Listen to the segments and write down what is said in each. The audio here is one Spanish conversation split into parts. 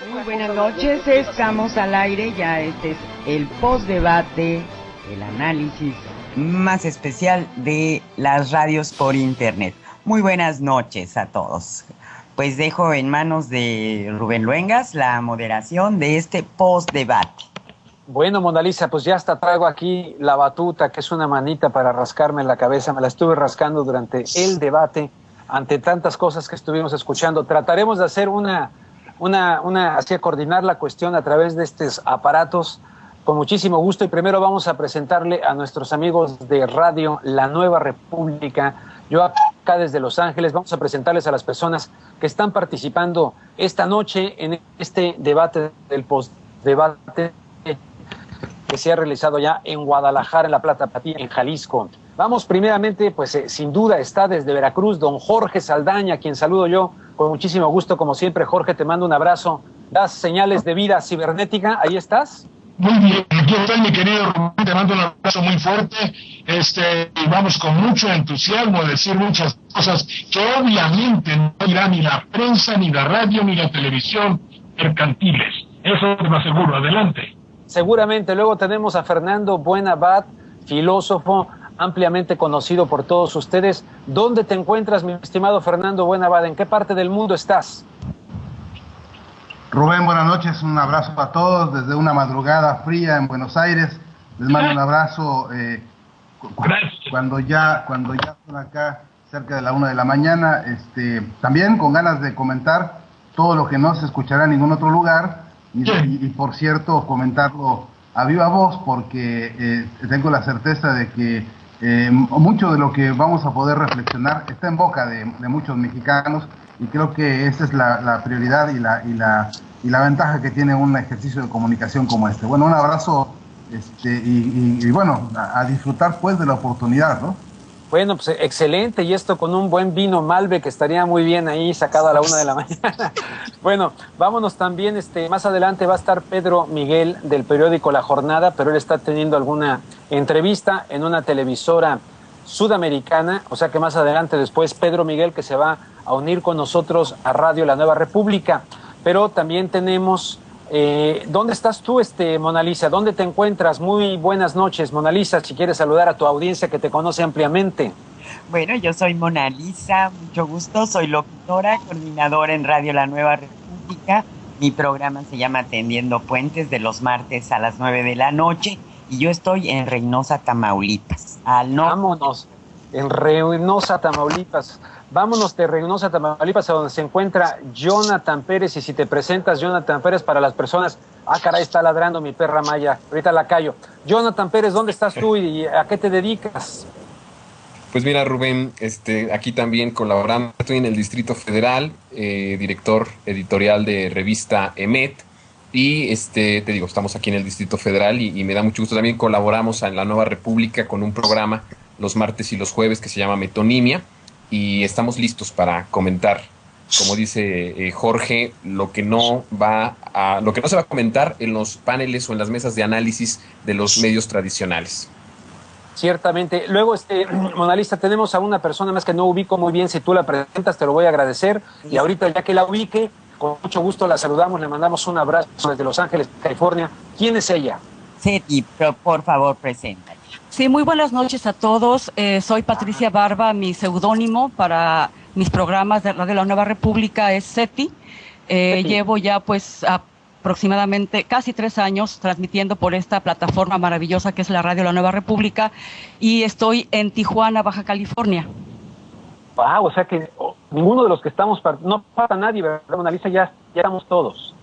Muy buenas noches, estamos al aire, ya este es el postdebate, el análisis más especial de las radios por internet. Muy buenas noches a todos. Pues dejo en manos de Rubén Luengas la moderación de este postdebate. Bueno, Mona Lisa, pues ya hasta traigo aquí la batuta, que es una manita para rascarme la cabeza. Me la estuve rascando durante el debate, ante tantas cosas que estuvimos escuchando. Trataremos de hacer así coordinar la cuestión a través de estos aparatos con muchísimo gusto. Y primero vamos a presentarle a nuestros amigos de Radio La Nueva República. Yo acá desde Los Ángeles vamos a presentarles a las personas que están participando esta noche en este debate del postdebate que se ha realizado ya en Guadalajara, en La Plata, en Jalisco. Vamos primeramente, pues sin duda está desde Veracruz don Jorge Saldaña, quien saludo yo con muchísimo gusto, como siempre. Jorge, te mando un abrazo. Das señales de vida cibernética, ¿ahí estás? Muy bien, aquí estoy, mi querido Rubén, te mando un abrazo muy fuerte, y vamos con mucho entusiasmo a decir muchas cosas que obviamente no irá ni la prensa, ni la radio, ni la televisión mercantiles. Eso te lo aseguro. Adelante. Seguramente. Luego tenemos a Fernando Buenabad, filósofo ampliamente conocido por todos ustedes. ¿Dónde te encuentras, mi estimado Fernando Buenabad? ¿En qué parte del mundo estás? Rubén, buenas noches, un abrazo a todos desde una madrugada fría en Buenos Aires. Les mando un abrazo cuando ya son acá cerca de la 1 de la mañana. También con ganas de comentar todo lo que no se escuchará en ningún otro lugar y por cierto comentarlo a viva voz, porque tengo la certeza de que mucho de lo que vamos a poder reflexionar está en boca de muchos mexicanos, y creo que esa es la prioridad y la ventaja que tiene un ejercicio de comunicación como este. Bueno, un abrazo y bueno, a disfrutar pues de la oportunidad, ¿no? Bueno, pues excelente, y esto con un buen vino Malbec que estaría muy bien ahí sacado a la 1 de la mañana. Bueno, vámonos también, más adelante va a estar Pedro Miguel del periódico La Jornada, pero él está teniendo alguna entrevista en una televisora sudamericana, o sea que más adelante después Pedro Miguel, que se va a unir con nosotros a Radio La Nueva República. Pero también tenemos, ¿dónde estás tú, Mona Lisa? ¿Dónde te encuentras? Muy buenas noches, Mona Lisa, si quieres saludar a tu audiencia que te conoce ampliamente. Bueno, yo soy Mona Lisa, mucho gusto, soy locutora, coordinadora en Radio La Nueva República. Mi programa se llama Tendiendo Puentes, de los martes a las 9 de la noche, y yo estoy en Reynosa, Tamaulipas. Vámonos, en Reynosa, Tamaulipas. Vámonos de Reynosa, Tamaulipas, a donde se encuentra Jonathan Pérez. Y si te presentas, Jonathan Pérez, para las personas... Ah, caray, está ladrando mi perra Maya. Ahorita la callo. Jonathan Pérez, ¿dónde estás tú y a qué te dedicas? Pues mira, Rubén, aquí también colaborando. Estoy en el Distrito Federal, director editorial de revista EMET. Y te digo, estamos aquí en el Distrito Federal y me da mucho gusto. También colaboramos en La Nueva República con un programa los martes y los jueves que se llama Metonimia. Y estamos listos para comentar, como dice Jorge, lo que no se va a comentar en los paneles o en las mesas de análisis de los medios tradicionales. Ciertamente. Luego, Mona Lisa, tenemos a una persona más que no ubico muy bien. Si tú la presentas, te lo voy a agradecer. Y ahorita, ya que la ubique, con mucho gusto la saludamos, le mandamos un abrazo desde Los Ángeles, California. ¿Quién es ella? Sí, por favor, presenta. Sí, muy buenas noches a todos. Soy Patricia Barba, mi seudónimo para mis programas de Radio La Nueva República es SETI. Llevo ya pues aproximadamente casi 3 años transmitiendo por esta plataforma maravillosa que es la Radio La Nueva República, y estoy en Tijuana, Baja California. Wow, o sea que ninguno de los que estamos, no falta nadie, ¿verdad, Mona Lisa? Ya estamos todos.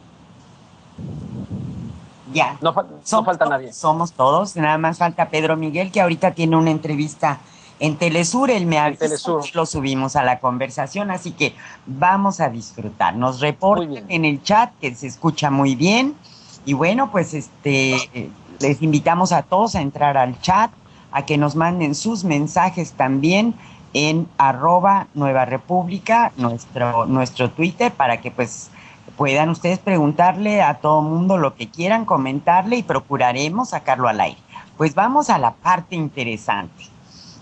Ya, no falta nadie. Somos todos, nada más falta Pedro Miguel, que ahorita tiene una entrevista en Telesur. Él me avisó que lo subimos a la conversación, así que vamos a disfrutar. Nos reportan en el chat que se escucha muy bien, y bueno, pues les invitamos a todos a entrar al chat, a que nos manden sus mensajes también en @Nueva República, nuestro Twitter, para que pues puedan ustedes preguntarle a todo mundo lo que quieran, comentarle, y procuraremos sacarlo al aire. Pues vamos a la parte interesante.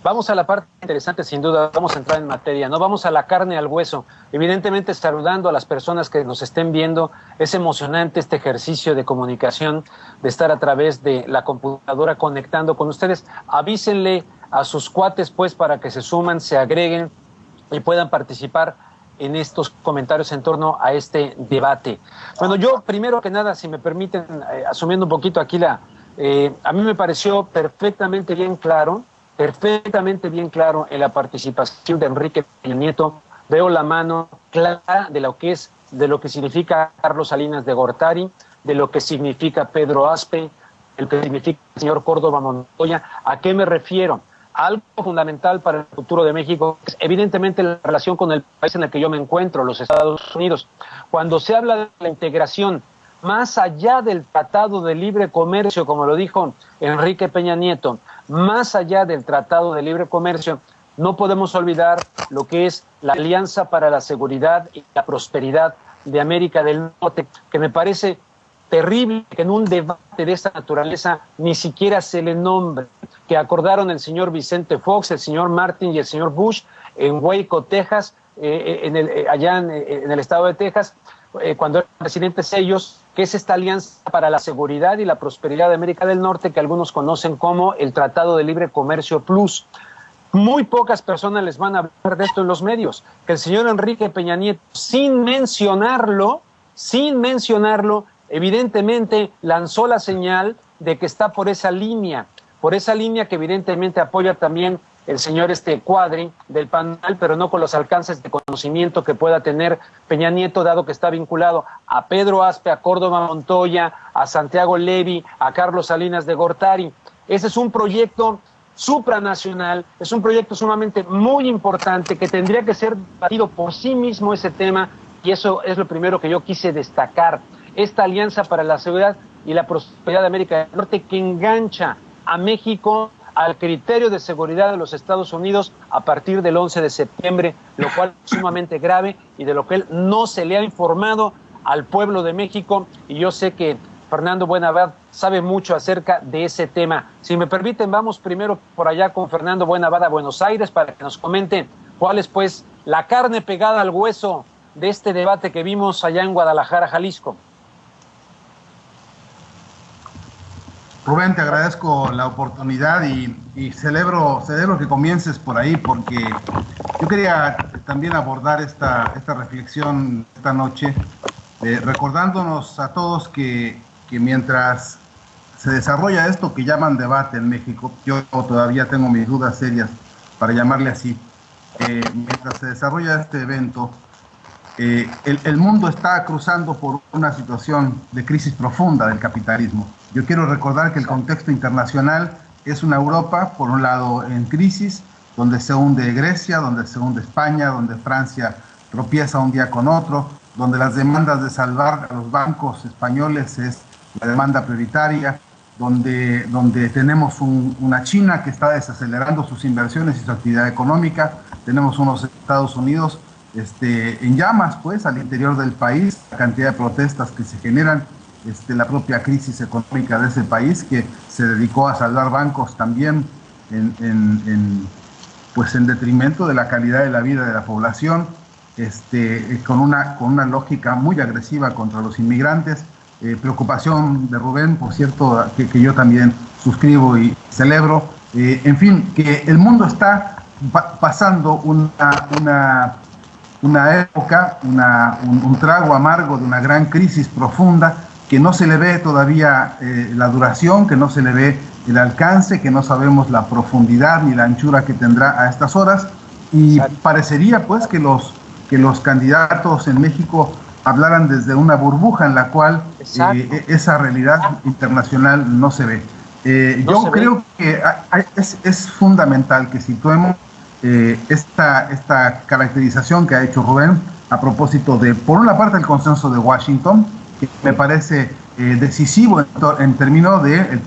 Vamos a la parte interesante, sin duda, vamos a entrar en materia, ¿no? Vamos a la carne, al hueso. Evidentemente, saludando a las personas que nos estén viendo, es emocionante este ejercicio de comunicación, de estar a través de la computadora conectando con ustedes. Avísenle a sus cuates, pues, para que se suman, se agreguen y puedan participar en estos comentarios en torno a este debate. Bueno, yo, primero que nada, si me permiten, asumiendo un poquito aquí a mí me pareció perfectamente bien claro en la participación de Enrique Peña Nieto. Veo la mano clara de lo que significa Carlos Salinas de Gortari, de lo que significa Pedro Aspe, de lo que significa el señor Córdoba Montoya. ¿A qué me refiero? Algo fundamental para el futuro de México es evidentemente la relación con el país en el que yo me encuentro, los Estados Unidos. Cuando se habla de la integración más allá del Tratado de Libre Comercio, como lo dijo Enrique Peña Nieto, más allá del Tratado de Libre Comercio, no podemos olvidar lo que es la Alianza para la Seguridad y la Prosperidad de América del Norte, que me parece terrible que en un debate de esta naturaleza ni siquiera se le nombre, que acordaron el señor Vicente Fox, el señor Martin y el señor Bush en Waco, Texas, allá en el estado de Texas, cuando eran presidentes ellos, que es esta Alianza para la Seguridad y la Prosperidad de América del Norte, que algunos conocen como el Tratado de Libre Comercio Plus. Muy pocas personas les van a hablar de esto en los medios, que el señor Enrique Peña Nieto, sin mencionarlo, evidentemente lanzó la señal de que está por esa línea que evidentemente apoya también el señor Cuadri del PAN, pero no con los alcances de conocimiento que pueda tener Peña Nieto, dado que está vinculado a Pedro Aspe, a Córdoba Montoya, a Santiago Levy, a Carlos Salinas de Gortari. Ese es un proyecto supranacional, es un proyecto sumamente muy importante que tendría que ser debatido por sí mismo ese tema, y eso es lo primero que yo quise destacar. Esta Alianza para la Seguridad y la Prosperidad de América del Norte, que engancha a México al criterio de seguridad de los Estados Unidos a partir del 11 de septiembre, lo cual es sumamente grave y de lo que él no se le ha informado al pueblo de México, y yo sé que Fernando Buenavad sabe mucho acerca de ese tema. Si me permiten, vamos primero por allá con Fernando Buenavad a Buenos Aires para que nos comente cuál es, pues, la carne pegada al hueso de este debate que vimos allá en Guadalajara, Jalisco. Rubén, te agradezco la oportunidad y celebro que comiences por ahí, porque yo quería también abordar esta reflexión esta noche, recordándonos a todos que mientras se desarrolla esto que llaman debate en México, yo todavía tengo mis dudas serias para llamarle así, mientras se desarrolla este evento, el mundo está cruzando por una situación de crisis profunda del capitalismo. Yo quiero recordar que el contexto internacional es una Europa, por un lado, en crisis, donde se hunde Grecia, donde se hunde España, donde Francia tropieza un día con otro, donde las demandas de salvar a los bancos españoles es la demanda prioritaria, donde tenemos una China que está desacelerando sus inversiones y su actividad económica, tenemos unos Estados Unidos en llamas, pues, al interior del país, la cantidad de protestas que se generan, la propia crisis económica de ese país que se dedicó a salvar bancos también en detrimento de la calidad de la vida de la población, con una lógica muy agresiva contra los inmigrantes, preocupación de Rubén, por cierto, que yo también suscribo y celebro, en fin, que el mundo está pasando una época, un trago amargo de una gran crisis profunda, que no se le ve todavía la duración, que no se le ve el alcance, que no sabemos la profundidad ni la anchura que tendrá a estas horas, y parecería pues que los candidatos en México hablaran desde una burbuja en la cual esa realidad internacional no se ve. Yo creo que es fundamental que situemos esta caracterización que ha hecho Rubén a propósito de, por una parte, el consenso de Washington, que me parece decisivo en términos de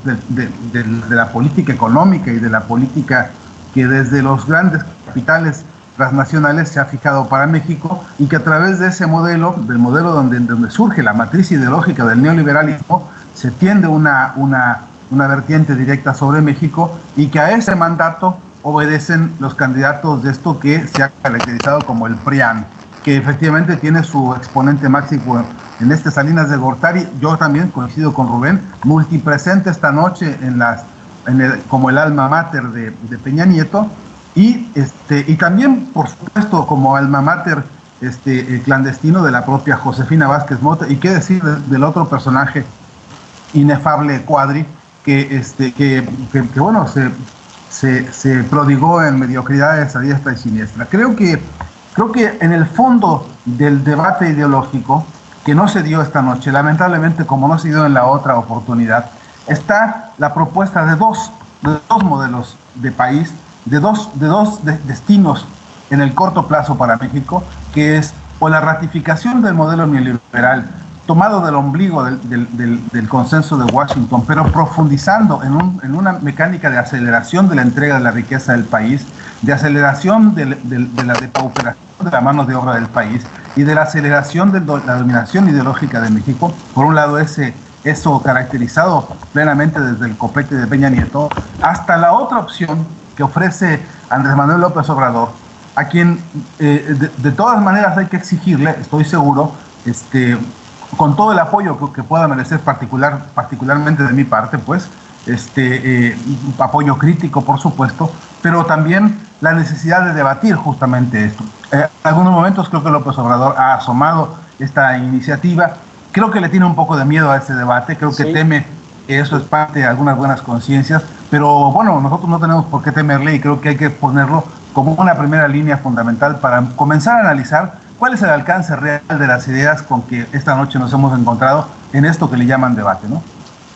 la política económica y de la política que desde los grandes capitales transnacionales se ha fijado para México, y que a través de ese modelo, del modelo donde surge la matriz ideológica del neoliberalismo, se tiende una vertiente directa sobre México, y que a ese mandato obedecen los candidatos de esto que se ha caracterizado como el PRIAN, que efectivamente tiene su exponente máximo en Salinas de Gortari. Yo también coincido con Rubén, multipresente esta noche como el alma mater de Peña Nieto, y también, por supuesto, como alma mater clandestino de la propia Josefina Vázquez Mota, y qué decir del otro personaje inefable, Cuadri, que bueno, se prodigó en mediocridades a diestra y siniestra. Creo que en el fondo del debate ideológico, que no se dio esta noche, lamentablemente, como no se dio en la otra oportunidad, está la propuesta de dos modelos de país, de dos destinos en el corto plazo para México, que es o la ratificación del modelo neoliberal tomado del ombligo del consenso de Washington, pero profundizando en una mecánica de aceleración de la entrega de la riqueza del país, de aceleración de la depauperación de la mano de obra del país y de la aceleración de la dominación ideológica de México. Por un lado, eso caracterizado plenamente desde el copete de Peña Nieto, hasta la otra opción que ofrece Andrés Manuel López Obrador, a quien de todas maneras hay que exigirle, estoy seguro, con todo el apoyo que pueda merecer particularmente de mi parte, pues, apoyo crítico, por supuesto, pero también la necesidad de debatir justamente esto. En algunos momentos creo que López Obrador ha asomado esta iniciativa, creo que le tiene un poco de miedo a ese debate, creo que teme que eso es parte de algunas buenas conciencias, pero bueno, nosotros no tenemos por qué temerle y creo que hay que ponerlo como una primera línea fundamental para comenzar a analizar cuál es el alcance real de las ideas con que esta noche nos hemos encontrado en esto que le llaman debate, ¿no?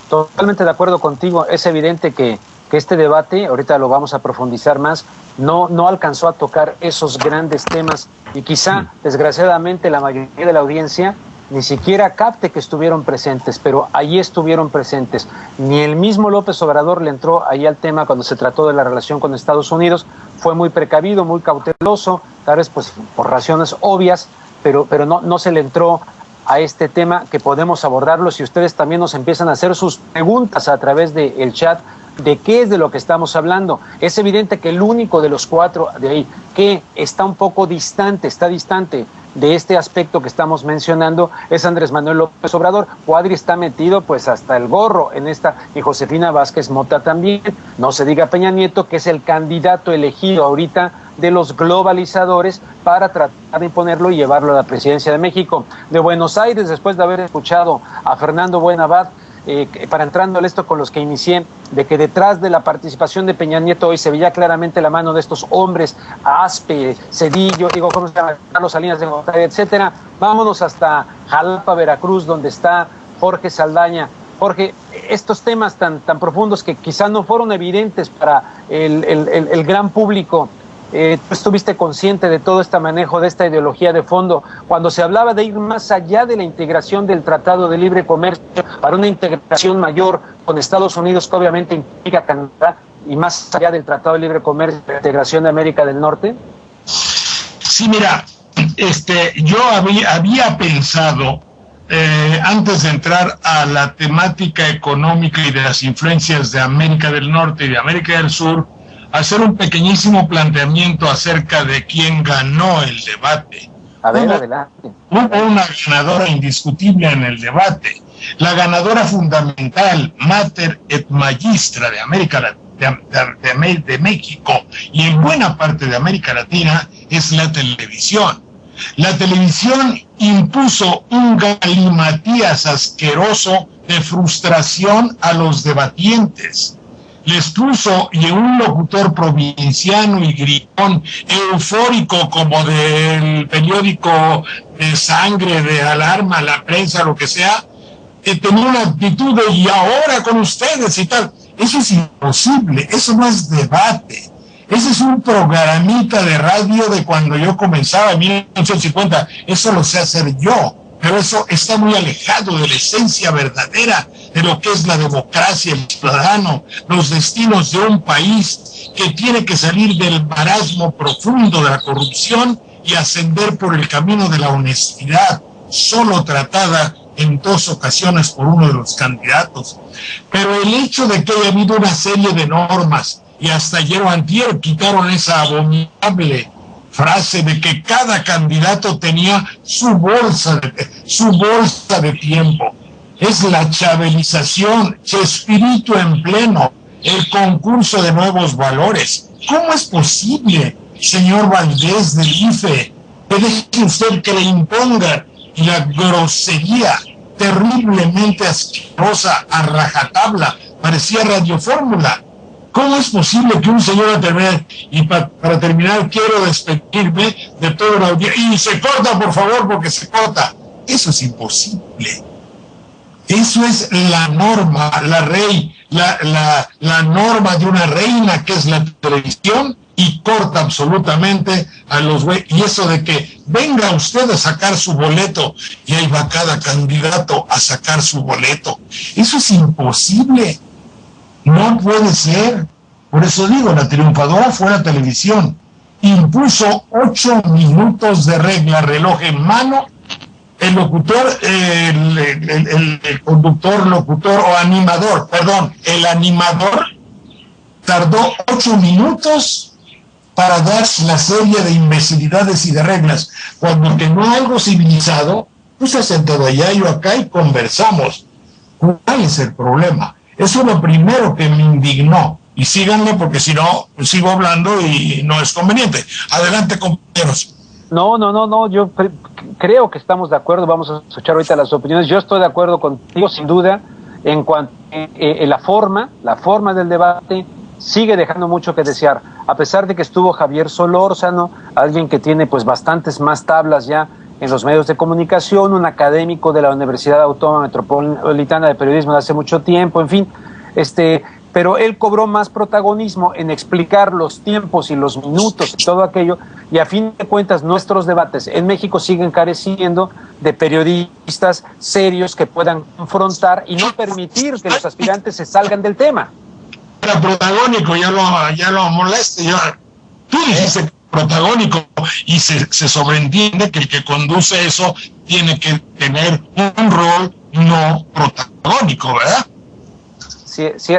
Totalmente de acuerdo contigo. Es evidente que este debate, ahorita lo vamos a profundizar más, no alcanzó a tocar esos grandes temas y quizá, desgraciadamente, la mayoría de la audiencia ni siquiera capte que estuvieron presentes, pero ahí estuvieron presentes. Ni el mismo López Obrador le entró ahí al tema cuando se trató de la relación con Estados Unidos. Fue muy precavido, muy cauteloso, tal vez pues por razones obvias, pero no se le entró a este tema, que podemos abordarlo si ustedes también nos empiezan a hacer sus preguntas a través del chat de qué es de lo que estamos hablando. Es evidente que el único de los cuatro de ahí que está un poco distante, de este aspecto que estamos mencionando, es Andrés Manuel López Obrador. Cuadri está metido pues hasta el gorro en esta, y Josefina Vázquez Mota también. No se diga Peña Nieto, que es el candidato elegido ahorita de los globalizadores para tratar de imponerlo y llevarlo a la presidencia de México. De Buenos Aires, después de haber escuchado a Fernando Buenabad, para entrando al esto con los que inicié, de que detrás de la participación de Peña Nieto hoy se veía claramente la mano de estos hombres, Aspe, Cedillo, ¿cómo se llama? Carlos Salinas de Gortari, etcétera. Vámonos hasta Jalapa, Veracruz, donde está Jorge Saldaña. Jorge, estos temas tan profundos que quizá no fueron evidentes para el gran público, tú estuviste consciente de todo este manejo, de esta ideología de fondo, cuando se hablaba de ir más allá de la integración del Tratado de Libre Comercio para una integración mayor con Estados Unidos, que obviamente implica Canadá, y más allá del Tratado de Libre Comercio, la integración de América del Norte? Sí, mira, yo había pensado, antes de entrar a la temática económica y de las influencias de América del Norte y de América del Sur, hacer un pequeñísimo planteamiento acerca de quién ganó el debate. A ver, adelante. Hubo una ganadora indiscutible en el debate. La ganadora fundamental, mater et magistra de América de México y en buena parte de América Latina, es la televisión. La televisión impuso un galimatías asqueroso de frustración a los debatientes. Les puso, y un locutor provinciano y gritón, eufórico como del periódico de Sangre, de Alarma, La Prensa, lo que sea, que tenía una actitud de "y ahora con ustedes" y tal. Eso es imposible, eso no es debate. Ese es un programita de radio de cuando yo comenzaba en 1950. Eso lo sé hacer yo, pero eso está muy alejado de la esencia verdadera de lo que es la democracia, el ciudadano, los destinos de un país que tiene que salir del marasmo profundo de la corrupción y ascender por el camino de la honestidad, solo tratada en 2 ocasiones por uno de los candidatos. Pero el hecho de que haya habido una serie de normas y hasta ayer o antier quitaron esa abominable frase de que cada candidato tenía su bolsa de tiempo. Es la chavelización, Chespirito en pleno, el concurso de nuevos valores. ¿Cómo es posible, señor Valdés del IFE, que deje usted que le impongan la grosería terriblemente asquerosa a rajatabla? Parecía Radio Fórmula. ¿Cómo es posible que un señor y para terminar quiero despedirme de toda la audiencia? Y se corta, por favor, porque se corta. Eso es imposible. Eso es la norma, la norma de una reina que es la televisión, y corta absolutamente a los güeyes. Y eso de que venga usted a sacar su boleto y ahí va cada candidato a sacar su boleto. Eso es imposible. No puede ser. Por eso digo, la triunfadora fue la televisión. Impuso 8 minutos de regla, reloj en mano. El locutor, el conductor, locutor o animador, perdón, el animador tardó 8 minutos para dar la serie de imbecilidades y de reglas. Cuando que no algo civilizado, pues se sentado allá, yo acá y conversamos. ¿Cuál es el problema? Eso es lo primero que me indignó. Y síganle, porque si no, pues sigo hablando y no es conveniente. Adelante, compañeros. No, yo creo que estamos de acuerdo. Vamos a escuchar ahorita las opiniones. Yo estoy de acuerdo contigo, sin duda, en cuanto a la forma del debate sigue dejando mucho que desear. A pesar de que estuvo Javier Solórzano, alguien que tiene pues bastantes más tablas ya en los medios de comunicación, un académico de la Universidad Autónoma Metropolitana de Periodismo de hace mucho tiempo, en fin, pero él cobró más protagonismo en explicar los tiempos y los minutos y todo aquello, y a fin de cuentas nuestros debates en México siguen careciendo de periodistas serios que puedan confrontar y no permitir que los aspirantes se salgan del tema. Era protagónico, ya lo moleste, tú dijiste protagónico, y se sobreentiende que el que conduce eso tiene que tener un rol no protagónico, ¿verdad?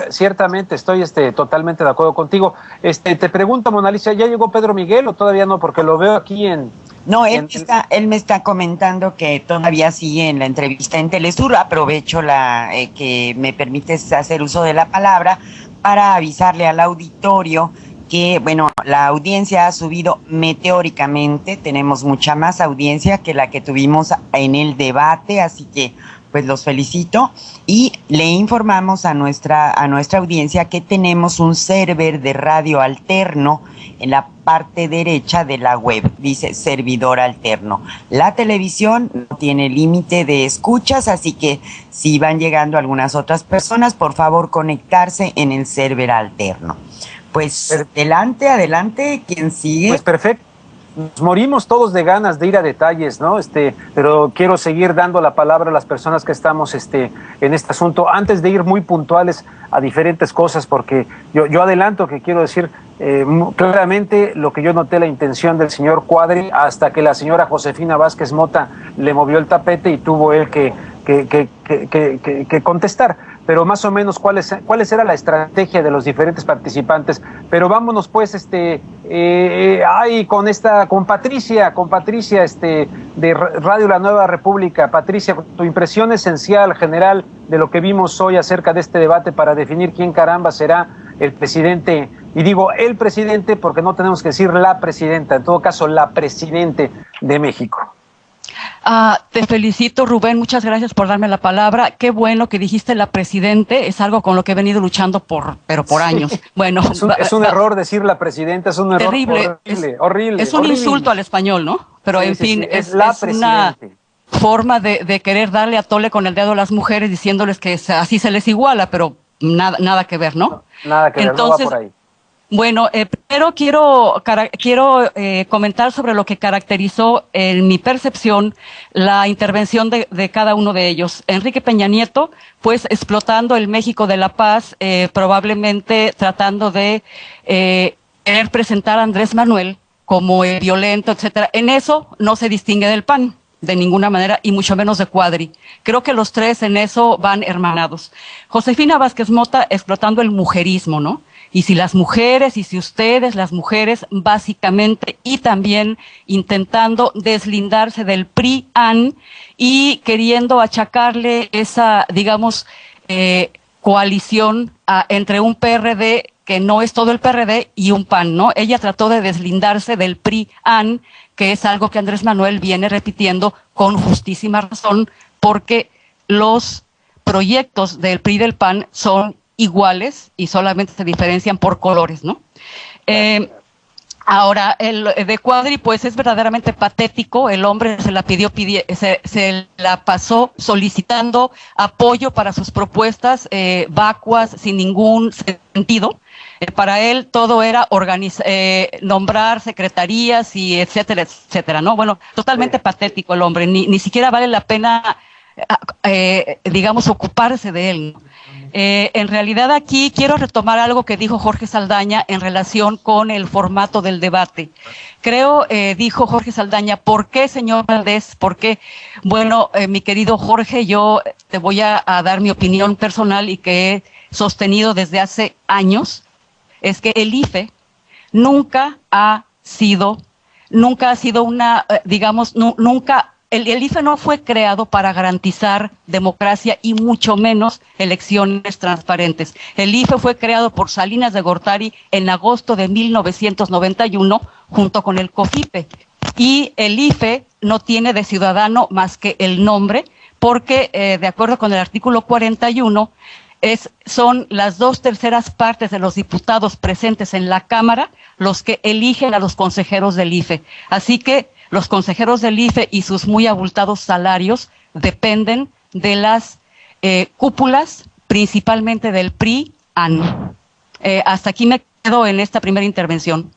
Ciertamente estoy totalmente de acuerdo contigo. Te pregunto, Mona Lisa, ¿ya llegó Pedro Miguel o todavía no? Porque lo veo aquí en... No, él me está comentando que todavía sigue en la entrevista en Telesur. Aprovecho que me permites hacer uso de la palabra para avisarle al auditorio que, bueno, la audiencia ha subido meteóricamente. Tenemos mucha más audiencia que la que tuvimos en el debate, así que pues los felicito, y le informamos a nuestra audiencia que tenemos un server de radio alterno en la parte derecha de la web, dice servidor alterno. La televisión no tiene límite de escuchas, así que si van llegando algunas otras personas, por favor conectarse en el server alterno. Pues adelante, ¿quién sigue? Pues perfecto. Nos morimos todos de ganas de ir a detalles, ¿no? Pero quiero seguir dando la palabra a las personas que estamos en este asunto, antes de ir muy puntuales a diferentes cosas, porque yo adelanto que quiero decir claramente lo que yo noté la intención del señor Cuadri, hasta que la señora Josefina Vázquez Mota le movió el tapete y tuvo él que contestar. Pero más o menos cuál era la estrategia de los diferentes participantes. Pero vámonos pues con Patricia de Radio La Nueva República. Patricia, tu impresión esencial, general, de lo que vimos hoy acerca de este debate para definir quién caramba será el presidente, y digo el presidente porque no tenemos que decir la presidenta, en todo caso la presidente de México. Te felicito, Rubén, muchas gracias por darme la palabra. Qué bueno que dijiste la presidente, es algo con lo que he venido luchando por años. Bueno, es un error decir la presidenta, es un error terrible, horrible. Es un insulto al español, ¿no? Pero en fin, es una forma de querer darle a tole con el dedo a las mujeres diciéndoles que así se les iguala, pero nada que ver, ¿no? Nada que ver, entonces, no va por ahí. Bueno, primero quiero comentar sobre lo que caracterizó, en mi percepción, la intervención de cada uno de ellos. Enrique Peña Nieto, pues explotando el México de la paz, probablemente tratando de querer presentar a Andrés Manuel como violento, etcétera. En eso no se distingue del PAN de ninguna manera, y mucho menos de Cuadri. Creo que los tres en eso van hermanados. Josefina Vázquez Mota explotando el mujerismo, ¿no? y si las mujeres, y si ustedes, las mujeres, básicamente, y también intentando deslindarse del PRI-AN y queriendo achacarle esa, digamos, coalición entre un PRD que no es todo el PRD y un PAN, ¿no? Ella trató de deslindarse del PRI-AN, que es algo que Andrés Manuel viene repitiendo con justísima razón, porque los proyectos del PRI y del PAN son iguales y solamente se diferencian por colores, ¿no? Ahora, el de Cuadri, pues es verdaderamente patético. El hombre se la pasó solicitando apoyo para sus propuestas vacuas, sin ningún sentido. Para él todo era nombrar secretarías y etcétera, etcétera, ¿no? Bueno, totalmente patético el hombre, ni siquiera vale la pena, digamos, ocuparse de él, ¿no? En realidad aquí quiero retomar algo que dijo Jorge Saldaña en relación con el formato del debate. Creo, dijo Jorge Saldaña, ¿por qué, señor Valdés? ¿Por qué? Bueno, mi querido Jorge, yo te voy a dar mi opinión personal y que he sostenido desde hace años, es que el IFE nunca ha sido una, digamos, nunca... El IFE no fue creado para garantizar democracia y mucho menos elecciones transparentes. El IFE fue creado por Salinas de Gortari en agosto de 1991 junto con el COFIPE. Y el IFE no tiene de ciudadano más que el nombre porque, de acuerdo con el artículo 41, son las 2/3 partes de los diputados presentes en la Cámara los que eligen a los consejeros del IFE. Así que los consejeros del IFE y sus muy abultados salarios dependen de las cúpulas, principalmente del PRI-AN. Hasta aquí me quedo en esta primera intervención.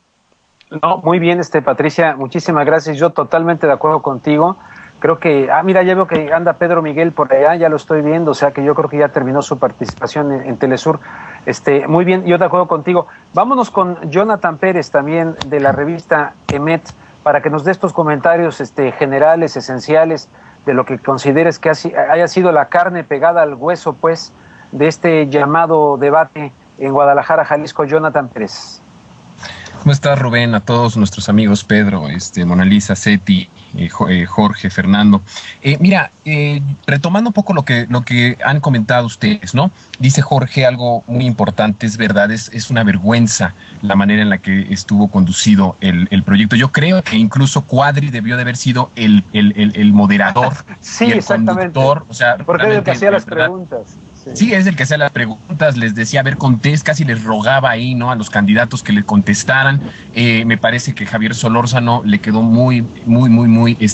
No, muy bien, Patricia, muchísimas gracias. Yo totalmente de acuerdo contigo. Creo que, mira, ya veo que anda Pedro Miguel por allá, ya lo estoy viendo, o sea que yo creo que ya terminó su participación en Telesur. Muy bien, yo de acuerdo contigo. Vámonos con Jonathan Pérez, también de la revista EMET, para que nos dé estos comentarios generales, esenciales, de lo que consideres que haya sido la carne pegada al hueso, pues, de este llamado debate en Guadalajara, Jalisco. Jonathan Pérez. ¿Cómo estás, Rubén? A todos nuestros amigos, Pedro, Mona Lisa, Seti, Jorge, Fernando. Mira, retomando un poco lo que han comentado ustedes, ¿no? Dice Jorge algo muy importante, es verdad, es una vergüenza la manera en la que estuvo conducido el proyecto. Yo creo que incluso Cuadri debió de haber sido el moderador. Sí, y el exactamente. conductor, o sea, porque es el que hacía las preguntas. Sí, es el que hacía las preguntas, les decía, a ver, casi les rogaba ahí, ¿no? A los candidatos que le contestaran. Me parece que Javier Solórzano le quedó muy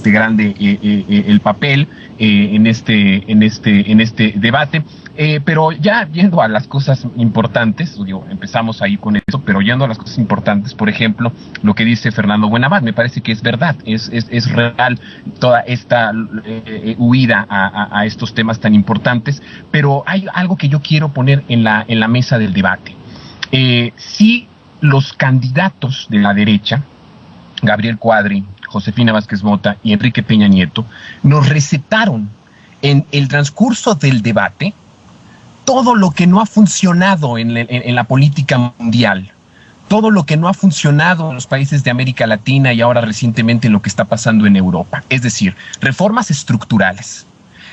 grande el papel en este debate. Pero ya yendo a las cosas importantes, empezamos ahí con eso, pero yendo a las cosas importantes, por ejemplo, lo que dice Fernando Buenabad, me parece que es verdad, es real toda esta huida a estos temas tan importantes, pero hay algo que yo quiero poner en la mesa del debate. Si los candidatos de la derecha, Gabriel Cuadri, Josefina Vázquez Mota y Enrique Peña Nieto, nos recetaron en el transcurso del debate todo lo que no ha funcionado en la política mundial, todo lo que no ha funcionado en los países de América Latina y ahora recientemente en lo que está pasando en Europa, es decir, reformas estructurales.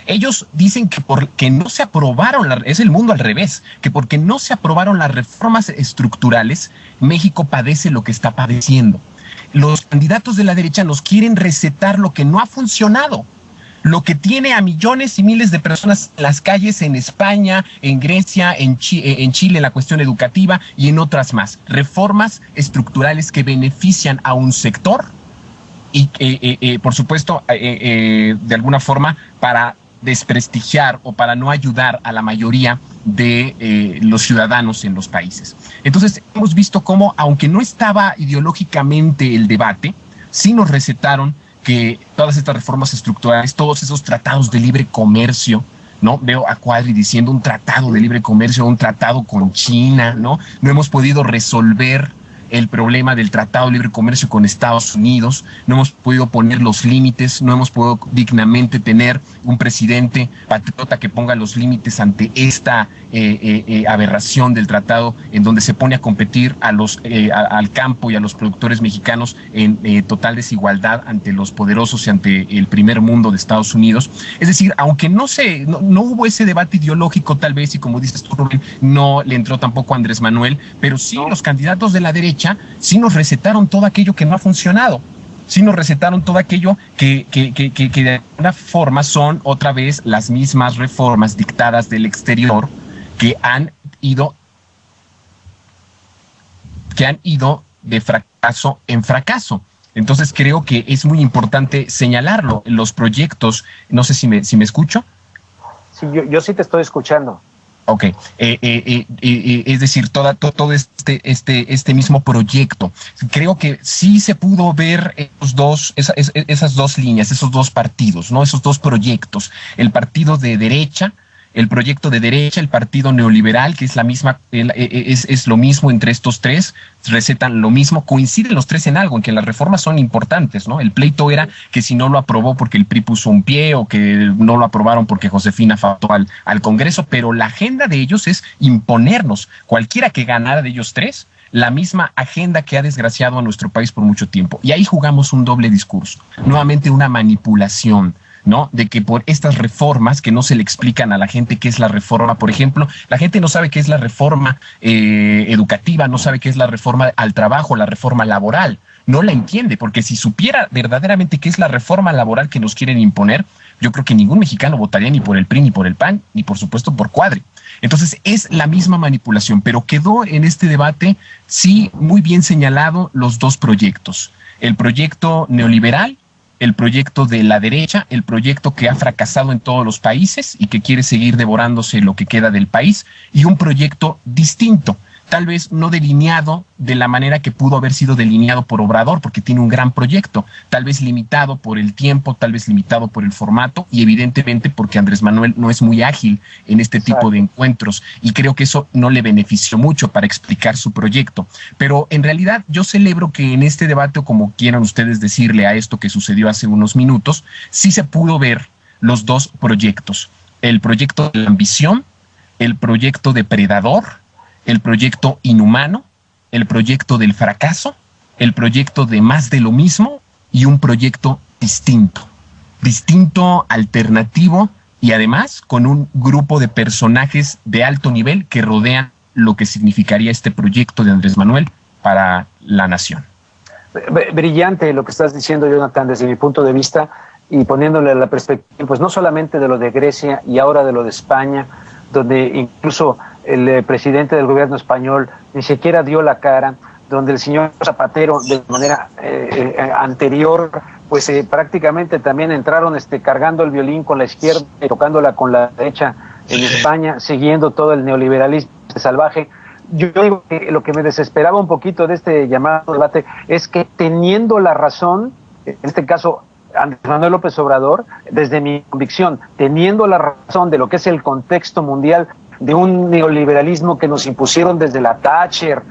Ellos dicen que porque no se aprobaron, es el mundo al revés, que porque no se aprobaron las reformas estructurales, México padece lo que está padeciendo. Los candidatos de la derecha nos quieren recetar lo que no ha funcionado, lo que tiene a millones y miles de personas en las calles en España, en Grecia, en Chile, en la cuestión educativa y en otras más. Reformas estructurales que benefician a un sector y, por supuesto, de alguna forma para desprestigiar o para no ayudar a la mayoría de los ciudadanos en los países. Entonces, hemos visto cómo, aunque no estaba ideológicamente el debate, sí nos recetaron que todas estas reformas estructurales, todos esos tratados de libre comercio, ¿no? Veo a Cuadri diciendo un tratado de libre comercio, un tratado con China, ¿no? No hemos podido resolver el problema del Tratado de Libre Comercio con Estados Unidos, no hemos podido poner los límites, no hemos podido dignamente tener un presidente patriota que ponga los límites ante esta aberración del tratado, en donde se pone a competir al campo y a los productores mexicanos en total desigualdad ante los poderosos y ante el primer mundo de Estados Unidos. Es decir, aunque no hubo ese debate ideológico tal vez, y como dices tú, Rubén, no le entró tampoco a Andrés Manuel, pero sí los candidatos de la derecha sí nos recetaron todo aquello que no ha funcionado. Sí nos recetaron todo aquello que de alguna forma son otra vez las mismas reformas dictadas del exterior que han ido de fracaso en fracaso. Entonces creo que es muy importante señalarlo. Los proyectos, no sé si me escucho. Sí, yo sí te estoy escuchando. Ok, es decir, todo este mismo proyecto. Creo que sí se pudo ver esas dos líneas, esos dos partidos, ¿no? Esos dos proyectos. El partido de derecha, el proyecto de derecha, el partido neoliberal, que es la misma, es lo mismo entre estos tres, recetan lo mismo, coinciden los tres en algo, en que las reformas son importantes, ¿no? El pleito era que si no lo aprobó porque el PRI puso un pie, o que no lo aprobaron porque Josefina faltó al Congreso, pero la agenda de ellos es imponernos, cualquiera que ganara de ellos tres, la misma agenda que ha desgraciado a nuestro país por mucho tiempo. Y ahí jugamos un doble discurso, nuevamente una manipulación, ¿no? De que por estas reformas que no se le explican a la gente qué es la reforma, por ejemplo, la gente no sabe qué es la reforma educativa, no sabe qué es la reforma al trabajo, la reforma laboral, no la entiende, porque si supiera verdaderamente qué es la reforma laboral que nos quieren imponer, yo creo que ningún mexicano votaría ni por el PRI, ni por el PAN, ni por supuesto por Cuadri. Entonces es la misma manipulación, pero quedó en este debate, sí, muy bien señalado los dos proyectos, el proyecto neoliberal, el proyecto de la derecha, el proyecto que ha fracasado en todos los países y que quiere seguir devorándose lo que queda del país, y un proyecto distinto, tal vez no delineado de la manera que pudo haber sido delineado por Obrador, porque tiene un gran proyecto, tal vez limitado por el tiempo, tal vez limitado por el formato, y evidentemente porque Andrés Manuel no es muy ágil en este tipo de encuentros, y creo que eso no le benefició mucho para explicar su proyecto. Pero en realidad yo celebro que en este debate, o como quieran ustedes decirle a esto que sucedió hace unos minutos, sí se pudo ver los dos proyectos, el proyecto de la ambición, el proyecto depredador, el proyecto inhumano, el proyecto del fracaso, el proyecto de más de lo mismo, y un proyecto distinto, alternativo, y además con un grupo de personajes de alto nivel que rodean lo que significaría este proyecto de Andrés Manuel para la nación. Brillante lo que estás diciendo, Jonathan, desde mi punto de vista, y poniéndole la perspectiva, pues no solamente de lo de Grecia y ahora de lo de España, donde incluso el presidente del gobierno español ni siquiera dio la cara, donde el señor Zapatero de manera anterior pues prácticamente también entraron cargando el violín con la izquierda y tocándola con la derecha en España, siguiendo todo el neoliberalismo salvaje. Yo digo que lo que me desesperaba un poquito de este llamado debate es que, teniendo la razón, en este caso Andrés Manuel López Obrador, desde mi convicción, teniendo la razón de lo que es el contexto mundial de un neoliberalismo que nos impusieron desde la Thatcher,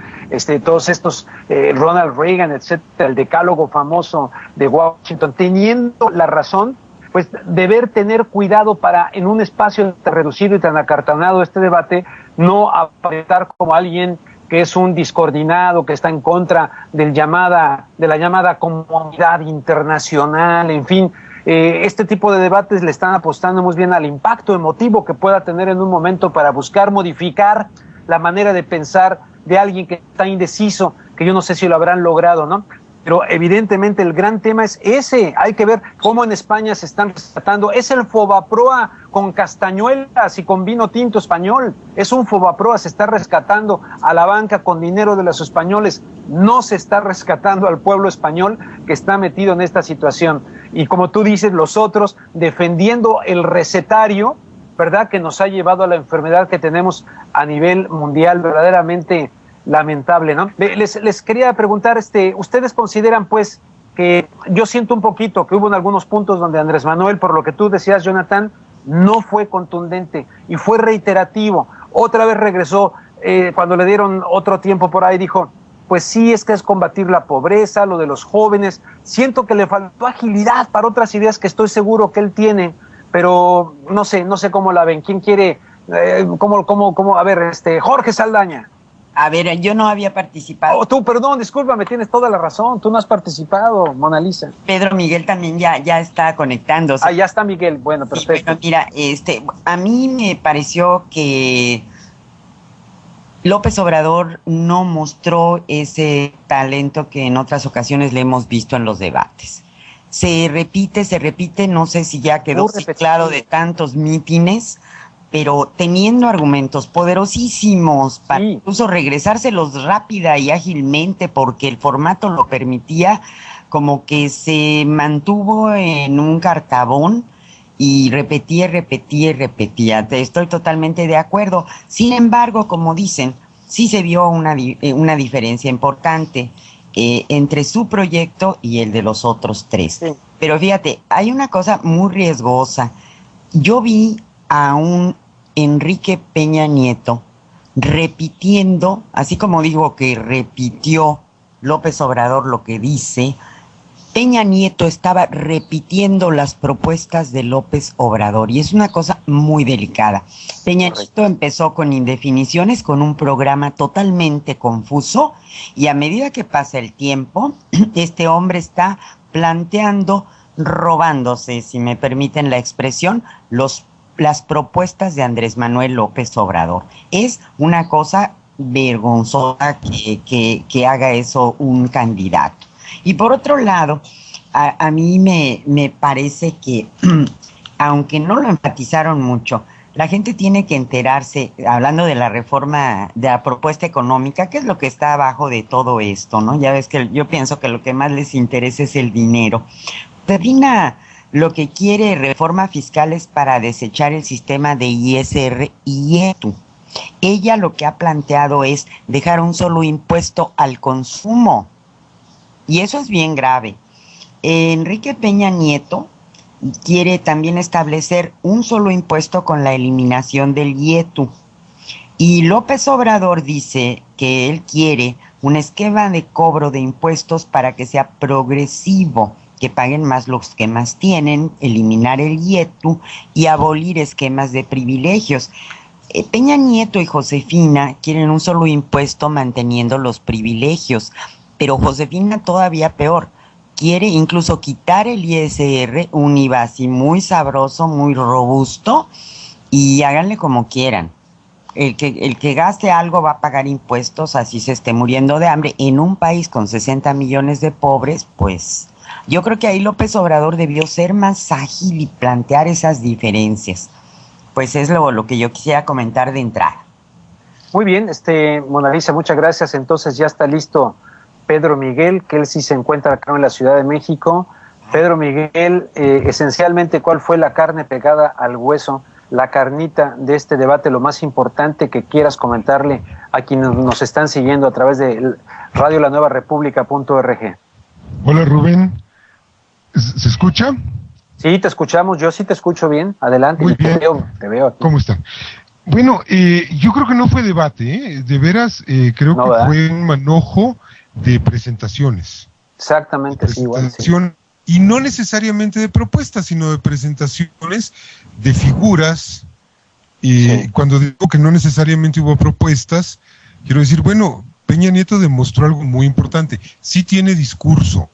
todos estos, Ronald Reagan, etcétera, el decálogo famoso de Washington, teniendo la razón, pues deber tener cuidado para, en un espacio tan reducido y tan acartonado este debate, no aparentar como alguien que es un discoordinado, que está en contra de la llamada comunidad internacional, en fin. Este tipo de debates le están apostando muy bien al impacto emotivo que pueda tener en un momento para buscar modificar la manera de pensar de alguien que está indeciso, que yo no sé si lo habrán logrado, ¿no? Pero evidentemente el gran tema es ese. Hay que ver cómo en España se están rescatando. Es el Fobaproa con castañuelas y con vino tinto español. Es un Fobaproa, se está rescatando a la banca con dinero de los españoles. No se está rescatando al pueblo español que está metido en esta situación. Y como tú dices, los otros defendiendo el recetario, ¿verdad?, que nos ha llevado a la enfermedad que tenemos a nivel mundial, verdaderamente lamentable, ¿no? Les quería preguntar, ¿ustedes consideran, pues, que yo siento un poquito que hubo en algunos puntos donde Andrés Manuel, por lo que tú decías, Jonathan, no fue contundente y fue reiterativo? Otra vez regresó, cuando le dieron otro tiempo por ahí, dijo, pues sí, es que es combatir la pobreza, lo de los jóvenes. Siento que le faltó agilidad para otras ideas que estoy seguro que él tiene, pero no sé cómo la ven. ¿Quién quiere? ¿Cómo? A ver, Jorge Saldaña. A ver, yo no había participado. Oh, tú, perdón, discúlpame, tienes toda la razón. Tú no has participado, Mona Lisa. Pedro Miguel también ya está conectándose. Ah, ya está Miguel. Bueno, perfecto. Sí, bueno, mira, a mí me pareció que López Obrador no mostró ese talento que en otras ocasiones le hemos visto en los debates. Se repite, no sé si ya quedó claro de tantos mítines, pero teniendo argumentos poderosísimos para incluso regresárselos rápida y ágilmente porque el formato lo permitía, como que se mantuvo en un cartabón y repetía. Estoy totalmente de acuerdo. Sin embargo, como dicen, sí se vio una diferencia importante entre su proyecto y el de los otros tres. Sí. Pero fíjate, hay una cosa muy riesgosa. Yo vi a un Enrique Peña Nieto repitiendo, así como digo que repitió López Obrador lo que dice, Peña Nieto estaba repitiendo las propuestas de López Obrador y es una cosa muy delicada. Peña Nieto empezó con indefiniciones, con un programa totalmente confuso y a medida que pasa el tiempo, este hombre está planteando, robándose, si me permiten la expresión, las propuestas de Andrés Manuel López Obrador. Es una cosa vergonzosa que haga eso un candidato. Y por otro lado, a mí me parece que, aunque no lo enfatizaron mucho, la gente tiene que enterarse, hablando de la reforma, de la propuesta económica, que es lo que está abajo de todo esto, ¿no? Ya ves que yo pienso que lo que más les interesa es el dinero. Termina lo que quiere reforma fiscal es para desechar el sistema de ISR y IETU. Ella lo que ha planteado es dejar un solo impuesto al consumo. Y eso es bien grave. Enrique Peña Nieto quiere también establecer un solo impuesto con la eliminación del IETU. Y López Obrador dice que él quiere un esquema de cobro de impuestos para que sea progresivo, que paguen más los que más tienen, eliminar el IETU y abolir esquemas de privilegios. Peña Nieto y Josefina quieren un solo impuesto manteniendo los privilegios, pero Josefina todavía peor, quiere incluso quitar el ISR, un IVA así muy sabroso, muy robusto, y háganle como quieran. El que gaste algo va a pagar impuestos, así se esté muriendo de hambre. En un país con 60 millones de pobres, pues yo creo que ahí López Obrador debió ser más ágil y plantear esas diferencias. Pues es lo que yo quisiera comentar de entrada. Muy bien, Mona Lisa, muchas gracias. Entonces ya está listo Pedro Miguel, que él sí se encuentra acá en la Ciudad de México. Pedro Miguel, esencialmente, ¿cuál fue la carne pegada al hueso, la carnita de este debate, lo más importante que quieras comentarle a quienes nos están siguiendo a través de radiolanuevarepublica.org? Hola, Rubén. ¿Se escucha? Sí, te escuchamos. Yo sí te escucho bien. Adelante. Muy bien. Te veo aquí. ¿Cómo están? Bueno, yo creo que no fue debate, de veras, creo que ¿verdad? Fue un manojo de presentaciones. Exactamente, sí, igual. Sí. Y no necesariamente de propuestas, sino de presentaciones de figuras. Sí. Cuando digo que no necesariamente hubo propuestas, quiero decir, bueno, Peña Nieto demostró algo muy importante. Sí tiene discurso,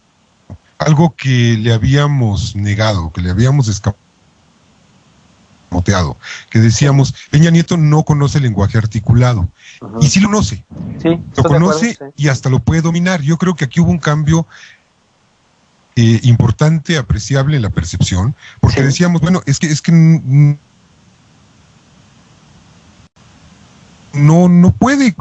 algo que le habíamos negado, que le habíamos escamoteado, que decíamos, Peña Nieto no conoce el lenguaje articulado. Y sí lo conoce. Sí, lo conoce acuerdo, sí. Y hasta lo puede dominar. Yo creo que aquí hubo un cambio importante, apreciable en la percepción, porque sí. Decíamos, bueno, es que no puede,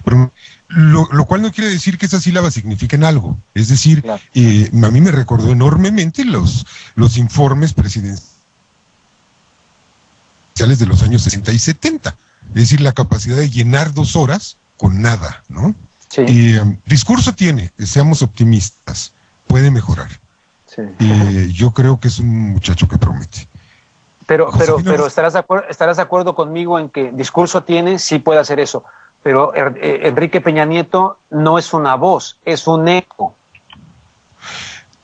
pero lo cual no quiere decir que esas sílabas signifiquen algo. Es decir, claro. A mí me recordó enormemente los informes presidenciales de los años 60 y 70. Es decir, la capacidad de llenar 2 horas con nada, ¿no? Sí. Discurso tiene, seamos optimistas, puede mejorar. Sí. Yo creo que es un muchacho que promete. Pero estarás de acuerdo conmigo en que discurso tiene, sí puede hacer eso. pero Enrique Peña Nieto no es una voz, es un eco.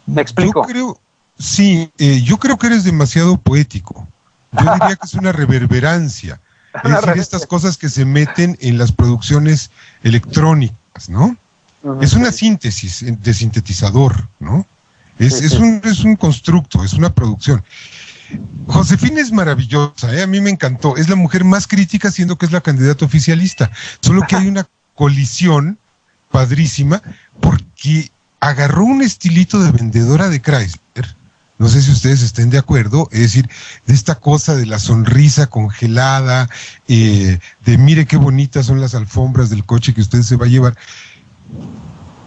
¿Me explico? Yo creo que eres demasiado poético. Yo diría que es una reverberancia. Es decir, estas cosas que se meten en las producciones electrónicas, ¿no? Es una síntesis de sintetizador, ¿no? Es un constructo, es una producción. Josefina es maravillosa, a mí me encantó. Es la mujer más crítica, siendo que es la candidata oficialista. Solo que hay una colisión padrísima, porque agarró un estilito de vendedora de Chrysler. No sé si ustedes estén de acuerdo, es decir, de esta cosa de la sonrisa congelada, de mire qué bonitas son las alfombras del coche que usted se va a llevar,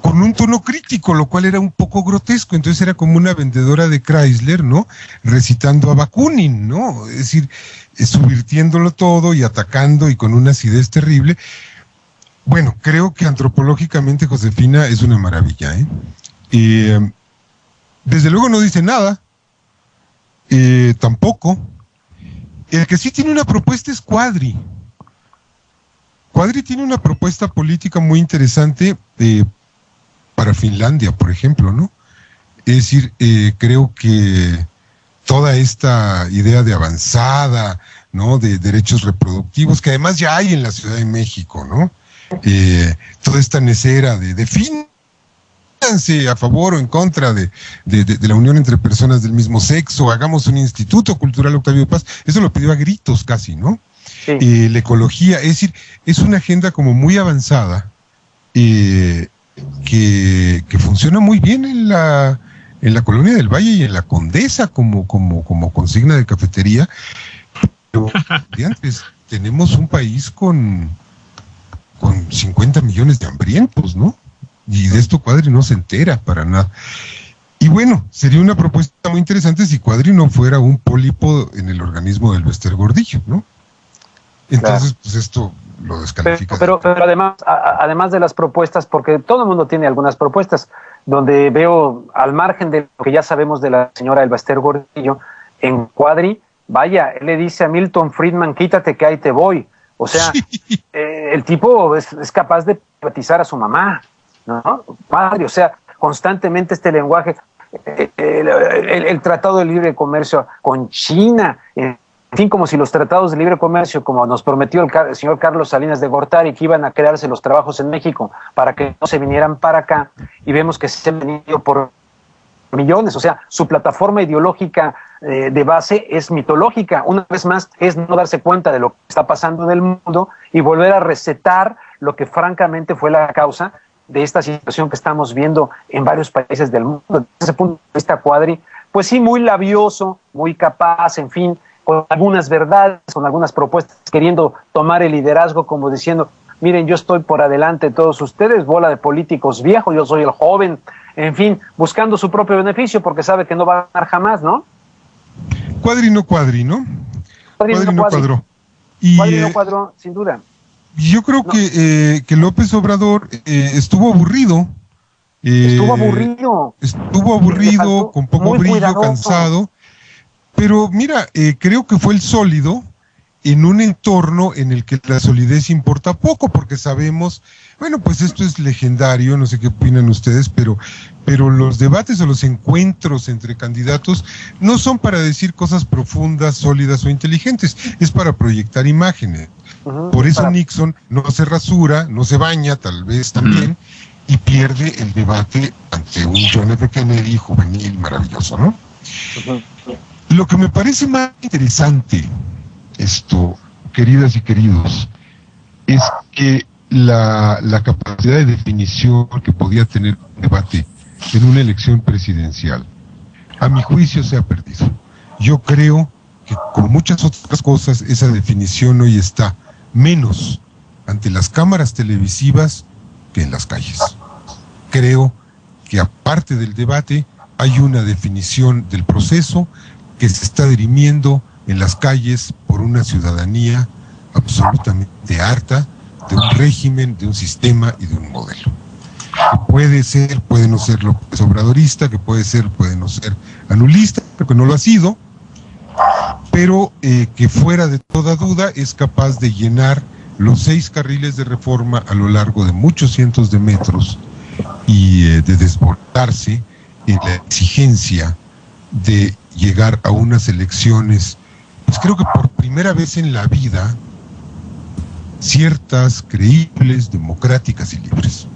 con un tono crítico, lo cual era un poco grotesco. Entonces era como una vendedora de Chrysler, ¿no? Recitando a Bakunin, ¿no? Es decir, subvirtiéndolo todo y atacando y con una acidez terrible. Bueno, creo que antropológicamente Josefina es una maravilla, desde luego no dice nada, tampoco. El que sí tiene una propuesta es Quadri. Quadri tiene una propuesta política muy interesante para Finlandia, por ejemplo, ¿no? Es decir, creo que toda esta idea de avanzada, ¿no? De derechos reproductivos, que además ya hay en la Ciudad de México, ¿no? Toda esta necera de defínanse a favor o en contra de la unión entre personas del mismo sexo, hagamos un instituto cultural Octavio Paz, eso lo pidió a gritos casi, ¿no? Sí. La ecología, es decir, es una agenda como muy avanzada, que funciona muy bien en la Colonia del Valle y en la Condesa como consigna de cafetería, pero antes tenemos un país con 50 millones de hambrientos, ¿no? Y de esto Quadri no se entera para nada. Y bueno, sería una propuesta muy interesante si Quadri no fuera un pólipo en el organismo del Bester Gordillo, ¿no? Entonces, pues esto lo descalifica. Pero además de las propuestas, porque todo el mundo tiene algunas propuestas, donde veo, al margen de lo que ya sabemos de la señora del Bester Gordillo, en Quadri, vaya, él le dice a Milton Friedman, quítate que ahí te voy. O sea, sí. El tipo es capaz de privatizar a su mamá, ¿no? Padre, o sea, constantemente este lenguaje, el Tratado de Libre Comercio con China, en fin, como si los tratados de libre comercio, como nos prometió el señor Carlos Salinas de Gortari, que iban a crearse los trabajos en México para que no se vinieran para acá, y vemos que se han venido por millones. O sea, su plataforma ideológica de base es mitológica. Una vez más, es no darse cuenta de lo que está pasando en el mundo y volver a recetar lo que francamente fue la causa de esta situación que estamos viendo en varios países del mundo. Desde ese punto de vista, Quadri, pues sí, muy labioso, muy capaz, en fin, con algunas verdades, con algunas propuestas, queriendo tomar el liderazgo, como diciendo, miren, yo estoy por adelante de todos ustedes, bola de políticos viejos, yo soy el joven, en fin, buscando su propio beneficio, porque sabe que no va a ganar jamás, ¿no? Quadri no cuadró. Quadri no cuadró, sin duda. Yo creo que López Obrador estuvo aburrido. Estuvo aburrido, con poco brillo, cuidadoso, cansado. Pero mira, creo que fue el sólido en un entorno en el que la solidez importa poco, porque sabemos, bueno, pues esto es legendario, no sé qué opinan ustedes, pero los debates o los encuentros entre candidatos no son para decir cosas profundas, sólidas o inteligentes, es para proyectar imágenes. Por eso Nixon no se rasura, no se baña, tal vez también, y pierde el debate ante un John F. Kennedy juvenil maravilloso, ¿no? Lo que me parece más interesante, queridas y queridos, es que la capacidad de definición que podía tener un debate en una elección presidencial, a mi juicio se ha perdido. Yo creo que, como muchas otras cosas, esa definición hoy está menos ante las cámaras televisivas que en las calles. Creo que aparte del debate hay una definición del proceso que se está dirimiendo en las calles por una ciudadanía absolutamente harta de un régimen, de un sistema y de un modelo. Que puede ser, puede no ser López Obradorista, que puede ser, puede no ser anulista, pero que no lo ha sido, pero que fuera de toda duda es capaz de llenar los 6 carriles de Reforma a lo largo de muchos cientos de metros y de desbordarse en la exigencia de llegar a unas elecciones, pues creo que por primera vez en la vida, ciertas, creíbles, democráticas y libres.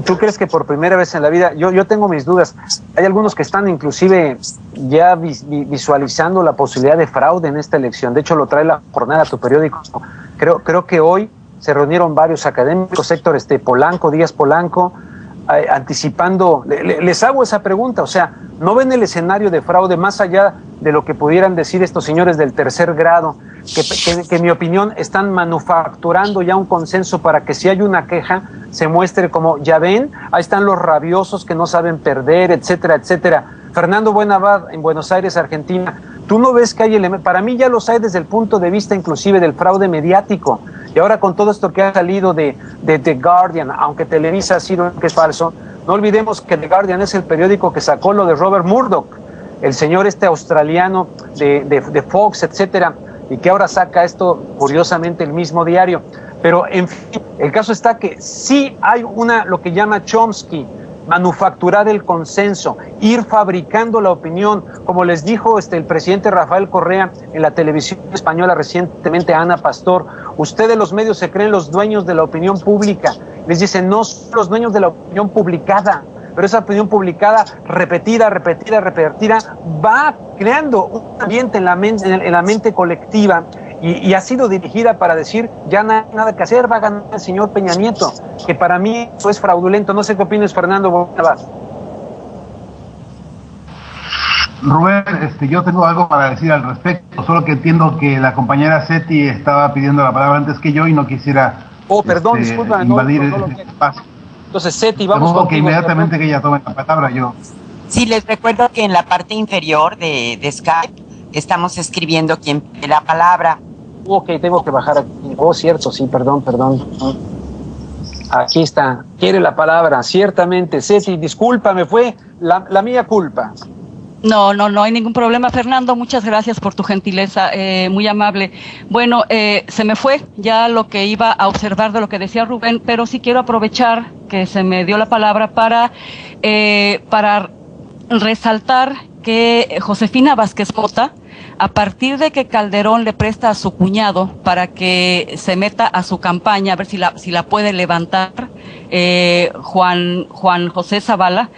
¿Tú crees que por primera vez en la vida? Yo tengo mis dudas. Hay algunos que están inclusive ya visualizando la posibilidad de fraude en esta elección. De hecho, lo trae La Jornada, tu periódico. Creo que hoy se reunieron varios académicos, Héctor Polanco, Díaz Polanco, anticipando. Les hago esa pregunta, o sea, ¿no ven el escenario de fraude más allá de lo que pudieran decir estos señores del tercer grado, que en mi opinión están manufacturando ya un consenso para que si hay una queja se muestre como, ya ven, ahí están los rabiosos que no saben perder, etcétera, etcétera? Fernando Buenabad, en Buenos Aires, Argentina, ¿tú no ves que hay elementos? Para mí ya los hay desde el punto de vista inclusive del fraude mediático, y ahora con todo esto que ha salido de The Guardian, aunque Televisa ha sido que es falso, no olvidemos que The Guardian es el periódico que sacó lo de Robert Murdoch, el señor australiano de Fox, etcétera, y que ahora saca esto, curiosamente, el mismo diario. Pero, en fin, el caso está que sí hay lo que llama Chomsky, manufacturar el consenso, ir fabricando la opinión, como les dijo el presidente Rafael Correa en la televisión española recientemente a Ana Pastor. Ustedes, los medios, se creen los dueños de la opinión pública. Les dicen, no son los dueños de la opinión publicada, pero esa opinión publicada repetida, va creando un ambiente en la mente colectiva y ha sido dirigida para decir, ya nada que hacer, va a ganar el señor Peña Nieto, que para mí eso es fraudulento. No sé qué opinas, Fernando. Rubén, yo tengo algo para decir al respecto, solo que entiendo que la compañera Seti estaba pidiendo la palabra antes que yo y no quisiera disculpa, invadir el espacio. Entonces, Seti, vamos contigo. Que inmediatamente que ella tome la palabra, yo... Sí, les recuerdo que en la parte inferior de Skype estamos escribiendo quién pide la palabra. Ok, tengo que bajar aquí. Cierto, sí, perdón. Aquí está, quiere la palabra, ciertamente. Seti, discúlpame, fue la mía culpa. No hay ningún problema, Fernando, muchas gracias por tu gentileza, muy amable. Bueno, se me fue ya lo que iba a observar de lo que decía Rubén, pero sí quiero aprovechar que se me dio la palabra para resaltar que Josefina Vázquez Mota, a partir de que Calderón le presta a su cuñado para que se meta a su campaña, a ver si la puede levantar, Juan José Zavala,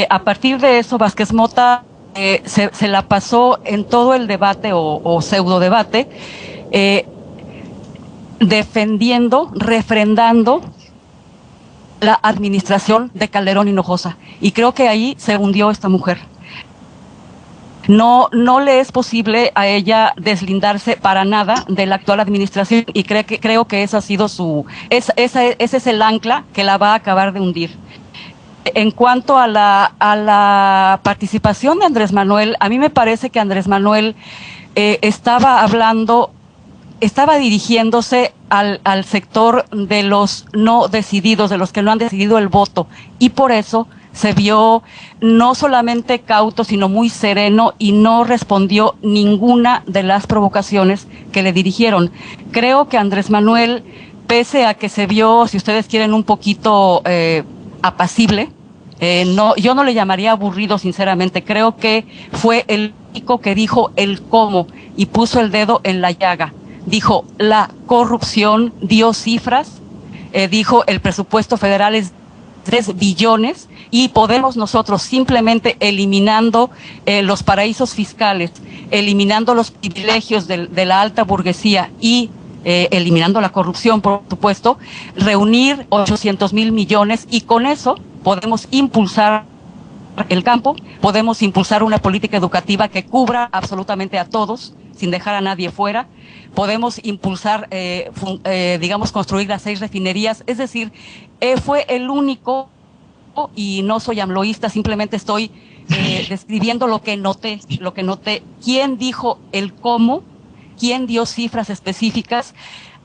a partir de eso Vázquez Mota se la pasó en todo el debate o pseudo debate, defendiendo, refrendando la administración de Calderón Hinojosa, y creo que ahí se hundió esta mujer. No le es posible a ella deslindarse para nada de la actual administración, y creo que esa ha sido ese es el ancla que la va a acabar de hundir. En cuanto a la participación de Andrés Manuel, a mí me parece que Andrés Manuel estaba dirigiéndose al sector de los no decididos, de los que no han decidido el voto, y por eso se vio no solamente cauto, sino muy sereno, y no respondió ninguna de las provocaciones que le dirigieron. Creo que Andrés Manuel, pese a que se vio, si ustedes quieren, un poquito apacible, yo no le llamaría aburrido, sinceramente. Creo que fue el único que dijo el cómo y puso el dedo en la llaga. Dijo la corrupción, dio cifras, dijo el presupuesto federal es 3 billones y podemos nosotros, simplemente eliminando los paraísos fiscales, eliminando los privilegios de la alta burguesía y eliminando la corrupción, por supuesto, reunir 800,000 millones, y con eso podemos impulsar el campo, podemos impulsar una política educativa que cubra absolutamente a todos, sin dejar a nadie fuera, podemos impulsar, construir las 6 refinerías. Es decir, fue el único, y no soy amloísta, simplemente estoy describiendo lo que noté, quién dijo el cómo, quién dio cifras específicas,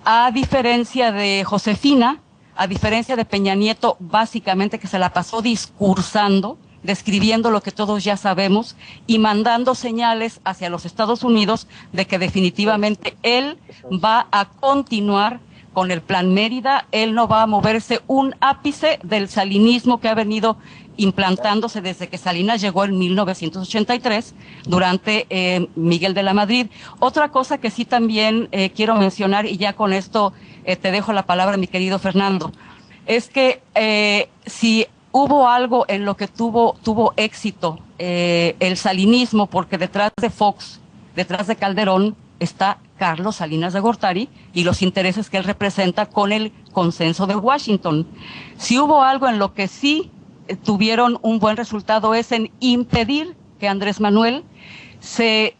a diferencia de Josefina, a diferencia de Peña Nieto, básicamente, que se la pasó discursando, describiendo lo que todos ya sabemos y mandando señales hacia los Estados Unidos de que definitivamente él va a continuar con el Plan Mérida, él no va a moverse un ápice del salinismo que ha venido implantándose desde que Salinas llegó en 1983 durante Miguel de la Madrid. Otra cosa que sí también quiero mencionar, y ya con esto te dejo la palabra, mi querido Fernando, es que si hubo algo en lo que tuvo éxito el salinismo, porque detrás de Fox, detrás de Calderón, está Carlos Salinas de Gortari y los intereses que él representa con el consenso de Washington. Si hubo algo en lo que sí tuvieron un buen resultado es en impedir que Andrés Manuel se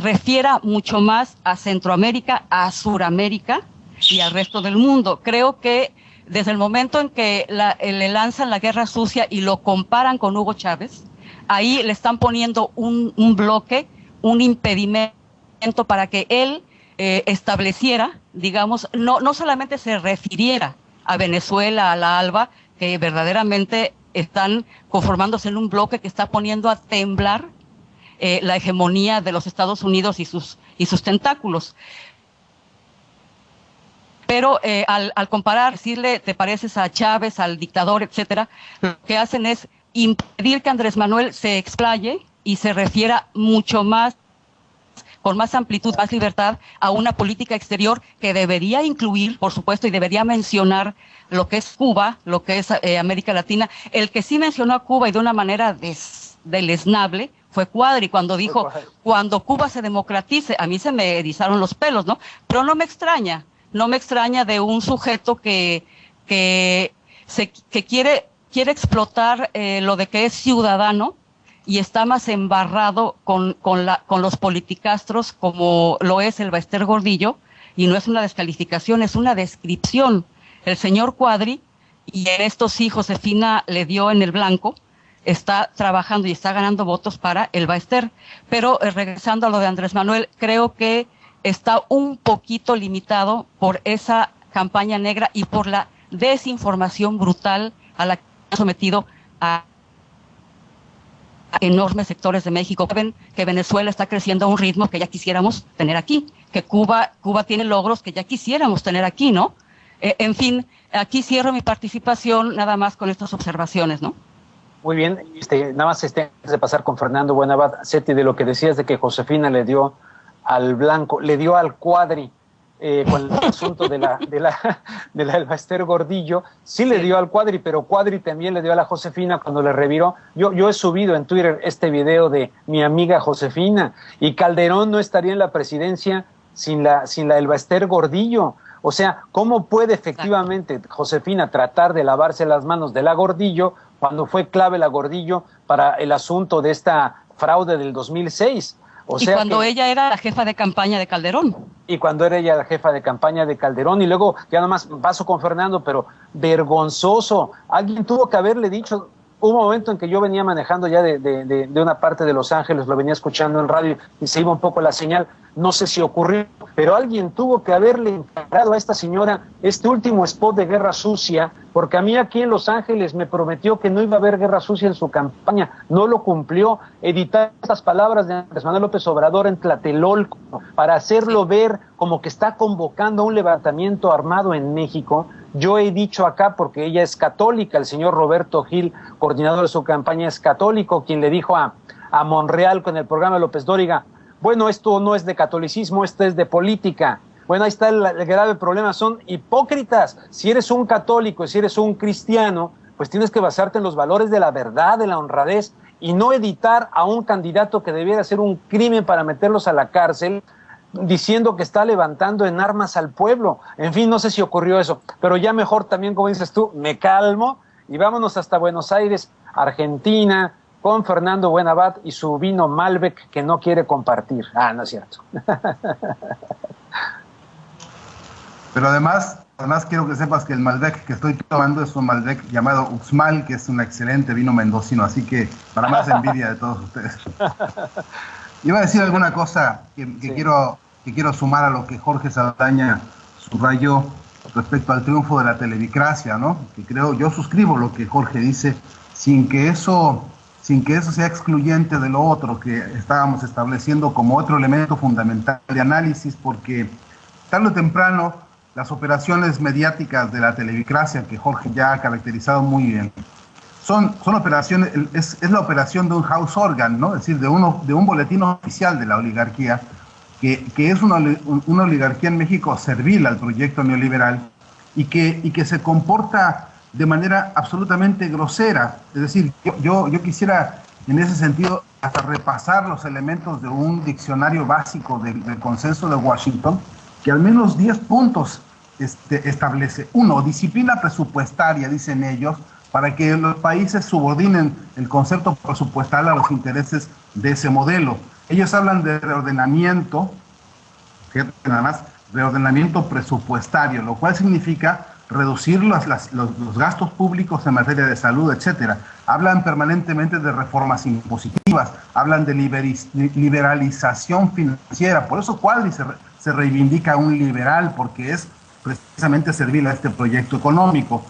refiera mucho más a Centroamérica, a Suramérica y al resto del mundo. Creo que desde el momento en que le lanzan la guerra sucia y lo comparan con Hugo Chávez, ahí le están poniendo un bloque, un impedimento para que él estableciera, digamos, no solamente se refiriera a Venezuela, a la ALBA, que verdaderamente están conformándose en un bloque que está poniendo a temblar la hegemonía de los Estados Unidos y sus tentáculos. Pero al comparar, decirle, te pareces a Chávez, al dictador, etcétera, lo que hacen es impedir que Andrés Manuel se explaye y se refiera mucho más, con más amplitud, más libertad, a una política exterior que debería incluir, por supuesto, y debería mencionar lo que es Cuba, lo que es América Latina. El que sí mencionó a Cuba y de una manera deleznable fue Cuadri, cuando dijo, cuando Cuba se democratice, a mí se me erizaron los pelos, ¿no? Pero no me extraña de un sujeto que quiere explotar lo de que es ciudadano, y está más embarrado con los politicastros como lo es el Baester Gordillo, y no es una descalificación, es una descripción. El señor Cuadri, y en esto sí Josefina le dio en el blanco, está trabajando y está ganando votos para el Baester. Pero regresando a lo de Andrés Manuel, creo que está un poquito limitado por esa campaña negra y por la desinformación brutal a la que ha sometido a enormes sectores de México. Ven que Venezuela está creciendo a un ritmo que ya quisiéramos tener aquí, que Cuba tiene logros que ya quisiéramos tener aquí, ¿no? En fin, aquí cierro mi participación nada más con estas observaciones, ¿no? Muy bien, nada más antes de pasar con Fernando Buenabad, Seti, de lo que decías de que Josefina le dio al blanco, le dio al Cuadri, con el asunto del Baester Gordillo, sí le dio al Cuadri, pero Cuadri también le dio a la Josefina cuando le reviró. Yo he subido en Twitter este video de mi amiga Josefina, y Calderón no estaría en la presidencia sin la del Baester Gordillo. O sea, ¿cómo puede efectivamente Josefina tratar de lavarse las manos de la Gordillo cuando fue clave la Gordillo para el asunto de esta fraude del 2006? O sea, cuando ella era la jefa de campaña de Calderón. Y cuando era ella la jefa de campaña de Calderón. Y luego, ya nomás paso con Fernando, pero vergonzoso. Alguien tuvo que haberle dicho. Hubo un momento en que yo venía manejando ya de una parte de Los Ángeles, lo venía escuchando en radio y se iba un poco la señal. No sé si ocurrió, pero alguien tuvo que haberle encargado a esta señora este último spot de Guerra Sucia, porque a mí aquí en Los Ángeles me prometió que no iba a haber guerra sucia en su campaña, no lo cumplió. Editar estas palabras de Andrés Manuel López Obrador en Tlatelolco para hacerlo ver como que está convocando a un levantamiento armado en México. Yo he dicho acá, porque ella es católica, el señor Roberto Gil, coordinador de su campaña, es católico, quien le dijo a Monreal con el programa de López Dóriga, bueno, esto no es de catolicismo, esto es de política. Bueno, ahí está el grave problema, son hipócritas. Si eres un católico, si eres un cristiano, pues tienes que basarte en los valores de la verdad, de la honradez, y no editar a un candidato que debiera ser un crimen para meterlos a la cárcel, diciendo que está levantando en armas al pueblo. En fin, no sé si ocurrió eso, pero ya mejor también, como dices tú, me calmo y vámonos hasta Buenos Aires, Argentina, con Fernando Buenabad y su vino Malbec que no quiere compartir. Ah, no es cierto. Pero además quiero que sepas que el Malbec que estoy tomando es un Malbec llamado Uxmal, que es un excelente vino mendocino, así que para más envidia de todos ustedes. Iba a decir alguna cosa que quiero sumar a lo que Jorge Saldaña subrayó respecto al triunfo de la televicracia, ¿no? Que yo suscribo lo que Jorge dice. sin que eso sea excluyente de lo otro que estábamos estableciendo como otro elemento fundamental de análisis, porque tarde o temprano las operaciones mediáticas de la televicracia, que Jorge ya ha caracterizado muy bien, son operaciones, es la operación de un house organ, ¿no? Es decir, de un boletín oficial de la oligarquía, que es una oligarquía en México servil al proyecto neoliberal y que se comporta de manera absolutamente grosera. Es decir, yo quisiera en ese sentido hasta repasar los elementos de un diccionario básico del consenso de Washington, que al menos 10 puntos establece. 1, disciplina presupuestaria, dicen ellos, para que los países subordinen el concepto presupuestal a los intereses de ese modelo. Ellos hablan de reordenamiento, fíjate nada más, reordenamiento presupuestario, lo cual significa reducir los gastos públicos en materia de salud, etcétera. Hablan permanentemente de reformas impositivas, hablan de liberalización financiera. Por eso Cuadri se reivindica un liberal, porque es precisamente servir a este proyecto económico.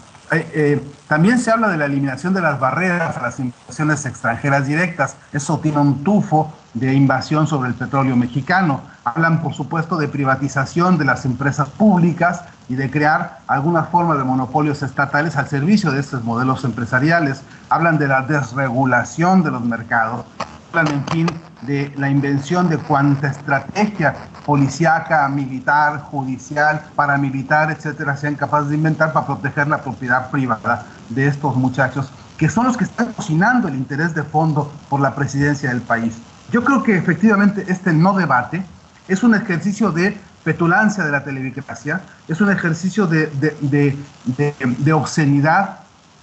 También se habla de la eliminación de las barreras a las inversiones extranjeras directas. Eso tiene un tufo de invasión sobre el petróleo mexicano. Hablan, por supuesto, de privatización de las empresas públicas y de crear algunas formas de monopolios estatales al servicio de estos modelos empresariales. Hablan de la desregulación de los mercados. Hablan, en fin, de la invención de cuanta estrategia policíaca, militar, judicial, paramilitar, etcétera, sean capaces de inventar para proteger la propiedad privada de estos muchachos, que son los que están cocinando el interés de fondo por la presidencia del país. Yo creo que efectivamente este no debate es un ejercicio de petulancia de la televicracia, es un ejercicio de obscenidad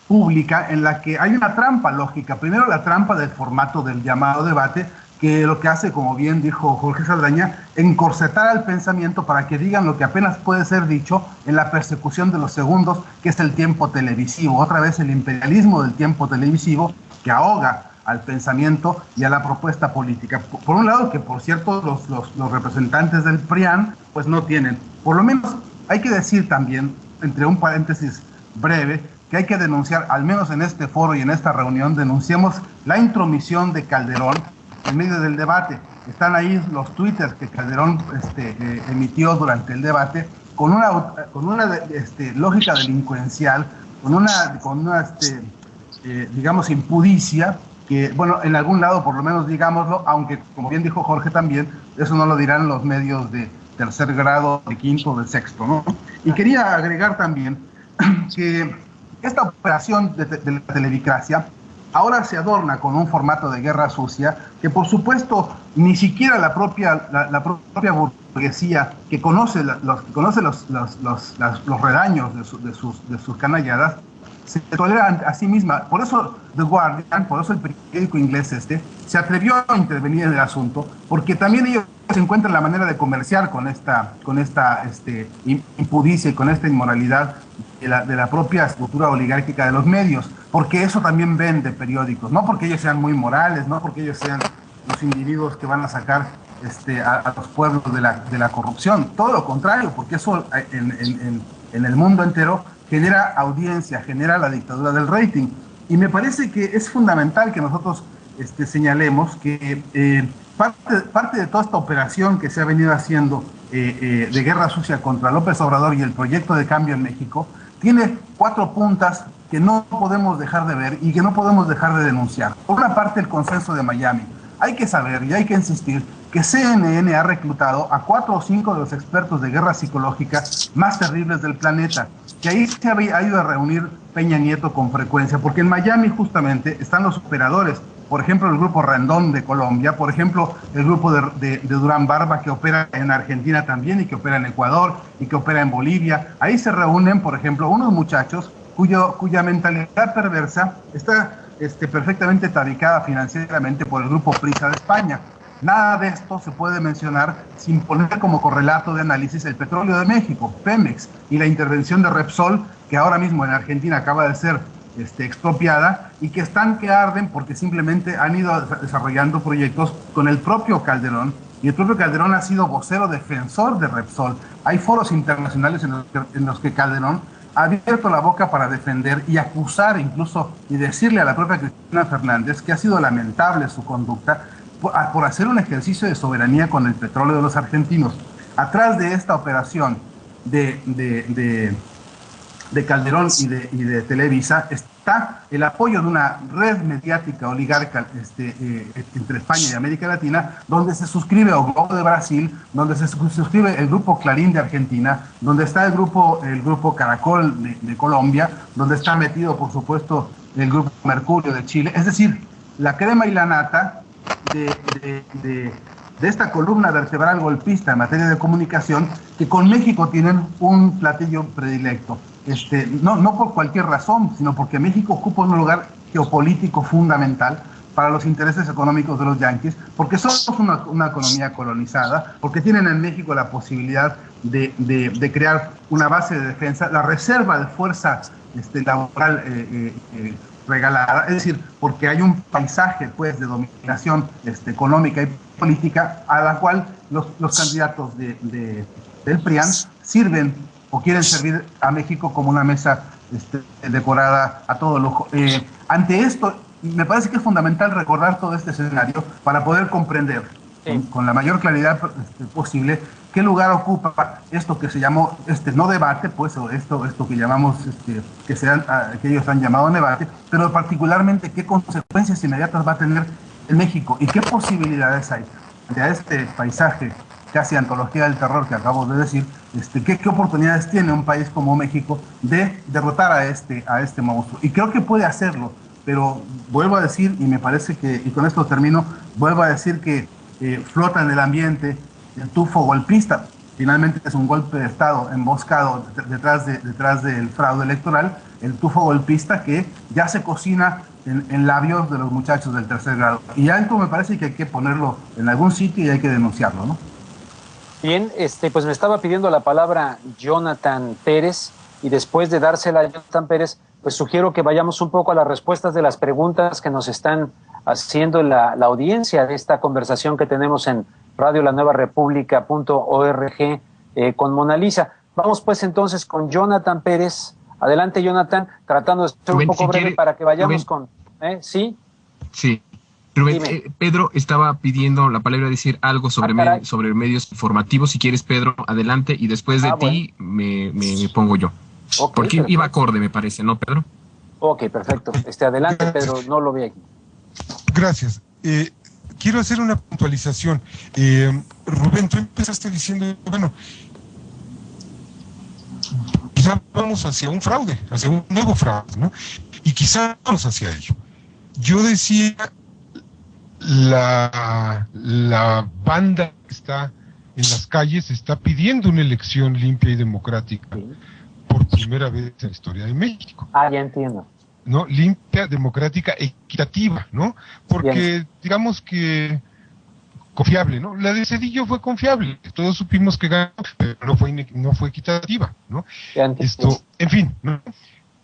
pública en la que hay una trampa lógica. Primero, la trampa del formato del llamado debate, que lo que hace, como bien dijo Jorge Saldaña, encorsetar al pensamiento para que digan lo que apenas puede ser dicho en la persecución de los segundos, que es el tiempo televisivo. Otra vez el imperialismo del tiempo televisivo que ahoga al pensamiento y a la propuesta política. Por un lado, que por cierto los representantes del PRIAN pues no tienen. Por lo menos hay que decir también, entre un paréntesis breve, que hay que denunciar, al menos en este foro y en esta reunión, denunciamos la intromisión de Calderón en medio del debate. Están ahí los twitters que Calderón emitió durante el debate con una lógica delincuencial, con una digamos, impudicia, que, bueno, en algún lado por lo menos digámoslo, aunque como bien dijo Jorge también, eso no lo dirán los medios de tercer grado, de quinto, de sexto, ¿no? Y quería agregar también que esta operación de la televicracia ahora se adorna con un formato de guerra sucia que, por supuesto, ni siquiera la propia burguesía que conoce los redaños de sus canalladas se tolera a sí misma. Por eso The Guardian, por eso el periódico inglés se atrevió a intervenir en el asunto, porque también ellos encuentran la manera de comerciar con esta impudicia y con esta inmoralidad de la propia estructura oligárquica de los medios, porque eso también vende periódicos, no porque ellos sean muy morales, no porque ellos sean los individuos que van a sacar a los pueblos de la corrupción, todo lo contrario, porque eso en el mundo entero genera audiencia, genera la dictadura del rating. Y me parece que es fundamental que nosotros señalemos que parte de toda esta operación que se ha venido haciendo de guerra sucia contra López Obrador y el proyecto de cambio en México tiene 4 puntas que no podemos dejar de ver y que no podemos dejar de denunciar. Por una parte, el consenso de Miami. Hay que saber y hay que insistir que CNN ha reclutado a 4 o 5 de los expertos de guerra psicológica más terribles del planeta, que ahí se ha ido a reunir Peña Nieto con frecuencia, porque en Miami justamente están los operadores, por ejemplo el grupo Rendón de Colombia, por ejemplo el grupo de Durán Barba, que opera en Argentina también y que opera en Ecuador y que opera en Bolivia. Ahí se reúnen, por ejemplo, unos muchachos cuya mentalidad perversa está perfectamente tabicada financieramente por el grupo Prisa de España. Nada de esto se puede mencionar sin poner como correlato de análisis el petróleo de México, Pemex, y la intervención de Repsol, que ahora mismo en Argentina acaba de ser expropiada, y que están que arden porque simplemente han ido desarrollando proyectos con el propio Calderón, y el propio Calderón ha sido vocero defensor de Repsol. Hay foros internacionales en los que Calderón ha abierto la boca para defender y acusar incluso y decirle a la propia Cristina Fernández que ha sido lamentable su conducta por hacer un ejercicio de soberanía con el petróleo de los argentinos. Atrás de esta operación de Calderón y de Televisa está el apoyo de una red mediática oligarca entre España y América Latina, donde se suscribe O Globo de Brasil, donde se suscribe el grupo Clarín de Argentina, donde está el grupo Caracol de Colombia, donde está metido, por supuesto, el grupo Mercurio de Chile. Es decir, la crema y la nata de esta columna vertebral golpista en materia de comunicación, que con México tienen un platillo predilecto. No por cualquier razón, sino porque México ocupa un lugar geopolítico fundamental para los intereses económicos de los yanquis, porque somos una economía colonizada, porque tienen en México la posibilidad de crear una base de defensa, la reserva de fuerza laboral regalada, es decir, porque hay un paisaje pues de dominación económica y política a la cual los candidatos del PRIAN sirven o quieren servir a México como una mesa decorada a todo lujo. Ante esto, me parece que es fundamental recordar todo este escenario para poder comprender con la mayor claridad posible qué lugar ocupa esto que se llamó, no debate, pues, o esto que llamamos, que ellos han llamado debate, pero particularmente qué consecuencias inmediatas va a tener en México y qué posibilidades hay de este paisaje casi antología del terror que acabo de decir, qué oportunidades tiene un país como México de derrotar a este monstruo. Y creo que puede hacerlo, pero vuelvo a decir, y me parece que, y con esto termino, vuelvo a decir que flota en el ambiente el tufo golpista. Finalmente es un golpe de Estado emboscado detrás del fraude electoral, el tufo golpista que ya se cocina en labios de los muchachos del tercer grado. Y algo me parece que hay que ponerlo en algún sitio y hay que denunciarlo, ¿no? Bien, pues me estaba pidiendo la palabra Jonathan Pérez, y después de dársela a Jonathan Pérez, pues sugiero que vayamos un poco a las respuestas de las preguntas que nos están haciendo la audiencia de esta conversación que tenemos en radiolanuevarepublica.org con Mona Lisa. Vamos pues entonces con Jonathan Pérez. Adelante, Jonathan, tratando de ser un poco breve para que vayamos con... ¿Sí? Sí. Rubén, Pedro estaba pidiendo la palabra, decir algo sobre medios informativos. Si quieres, Pedro, adelante, y después de ti me pongo yo. Okay, porque perfecto. Iba acorde, me parece, ¿no, Pedro? Ok, perfecto. Adelante, Pedro, no lo vi aquí. Gracias. Quiero hacer una puntualización. Rubén, tú empezaste diciendo, bueno, quizá vamos hacia un fraude, hacia un nuevo fraude, ¿no? Y quizá vamos hacia ello. Yo decía... La banda que está en las calles está pidiendo una elección limpia y democrática por primera vez en la historia de México. Ya entiendo. ¿No? Limpia, democrática, equitativa, ¿no? Porque bien, digamos que confiable, ¿no? La de Zedillo fue confiable, todos supimos que ganó, pero no fue equitativa, ¿no? En fin, ¿no?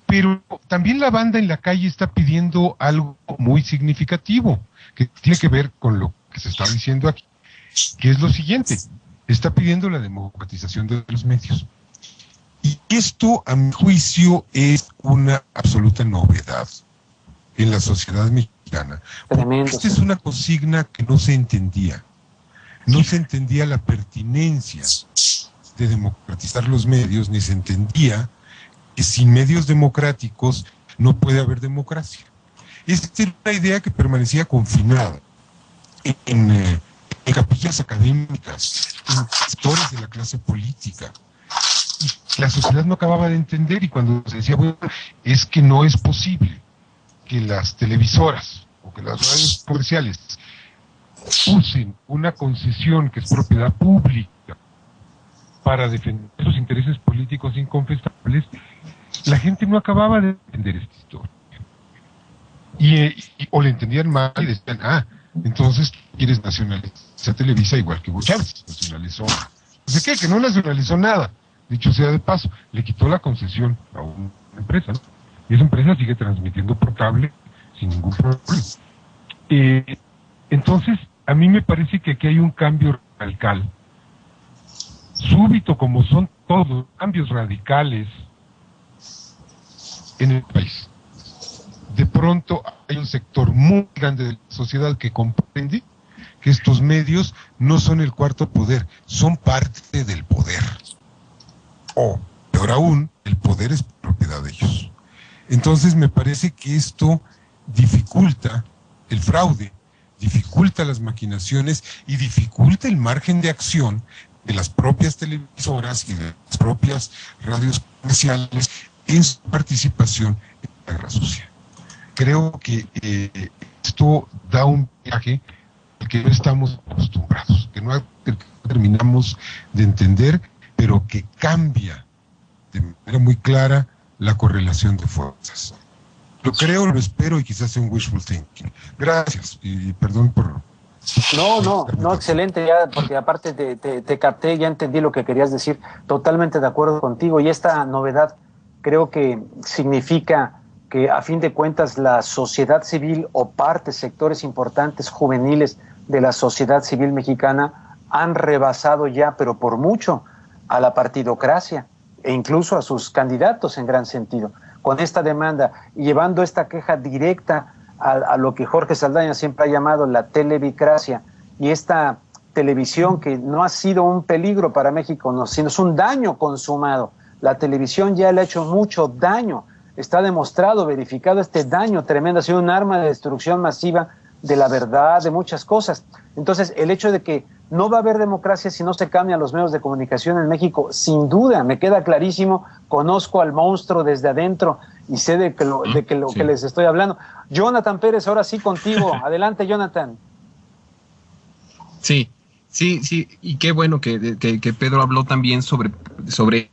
Pero también la banda en la calle está pidiendo algo muy significativo, que tiene que ver con lo que se está diciendo aquí, que es lo siguiente: está pidiendo la democratización de los medios. Y esto, a mi juicio, es una absoluta novedad en la sociedad mexicana. Porque esta es una consigna que no se entendía. No se entendía la pertinencia de democratizar los medios, ni se entendía que sin medios democráticos no puede haber democracia. Esta era una idea que permanecía confinada en capillas académicas, en sectores de la clase política. Y la sociedad no acababa de entender, y cuando se decía, bueno, es que no es posible que las televisoras o que las radios comerciales usen una concesión que es propiedad pública para defender sus intereses políticos inconfesables, la gente no acababa de entender esta historia. O le entendían mal y decían, entonces quieres nacionalizar Televisa igual que Hugo Chávez, nacionalizó. No sé qué, que no nacionalizó nada. Dicho sea de paso, le quitó la concesión a una empresa, ¿no? Y esa empresa sigue transmitiendo por cable sin ningún problema. Entonces, a mí me parece que aquí hay un cambio radical, súbito, como son todos los cambios radicales en el país. De pronto hay un sector muy grande de la sociedad que comprende que estos medios no son el cuarto poder, son parte del poder. O, peor aún, el poder es propiedad de ellos. Entonces me parece que esto dificulta el fraude, dificulta las maquinaciones y dificulta el margen de acción de las propias televisoras y de las propias radios comerciales en su participación en la guerra sucia. Creo que esto da un viaje al que no estamos acostumbrados, que no terminamos de entender, pero que cambia de manera muy clara la correlación de fuerzas. Lo creo, lo espero y quizás sea un wishful thinking. Gracias y perdón por... No, excelente, ya, porque aparte te capté, ya entendí lo que querías decir, totalmente de acuerdo contigo, y esta novedad creo que significa que a fin de cuentas la sociedad civil o sectores importantes juveniles de la sociedad civil mexicana han rebasado ya, pero por mucho, a la partidocracia e incluso a sus candidatos en gran sentido, con esta demanda y llevando esta queja directa a lo que Jorge Saldaña siempre ha llamado la televicracia, y esta televisión que no ha sido un peligro para México, no, sino es un daño consumado. La televisión ya le ha hecho mucho daño, está demostrado, verificado este daño tremendo, ha sido un arma de destrucción masiva de la verdad, de muchas cosas. Entonces, el hecho de que no va a haber democracia si no se cambian los medios de comunicación en México, sin duda, me queda clarísimo, conozco al monstruo desde adentro y sé de lo que les estoy hablando. Jonathan Pérez, ahora sí contigo. Adelante, Jonathan. Sí, y qué bueno que Pedro habló también sobre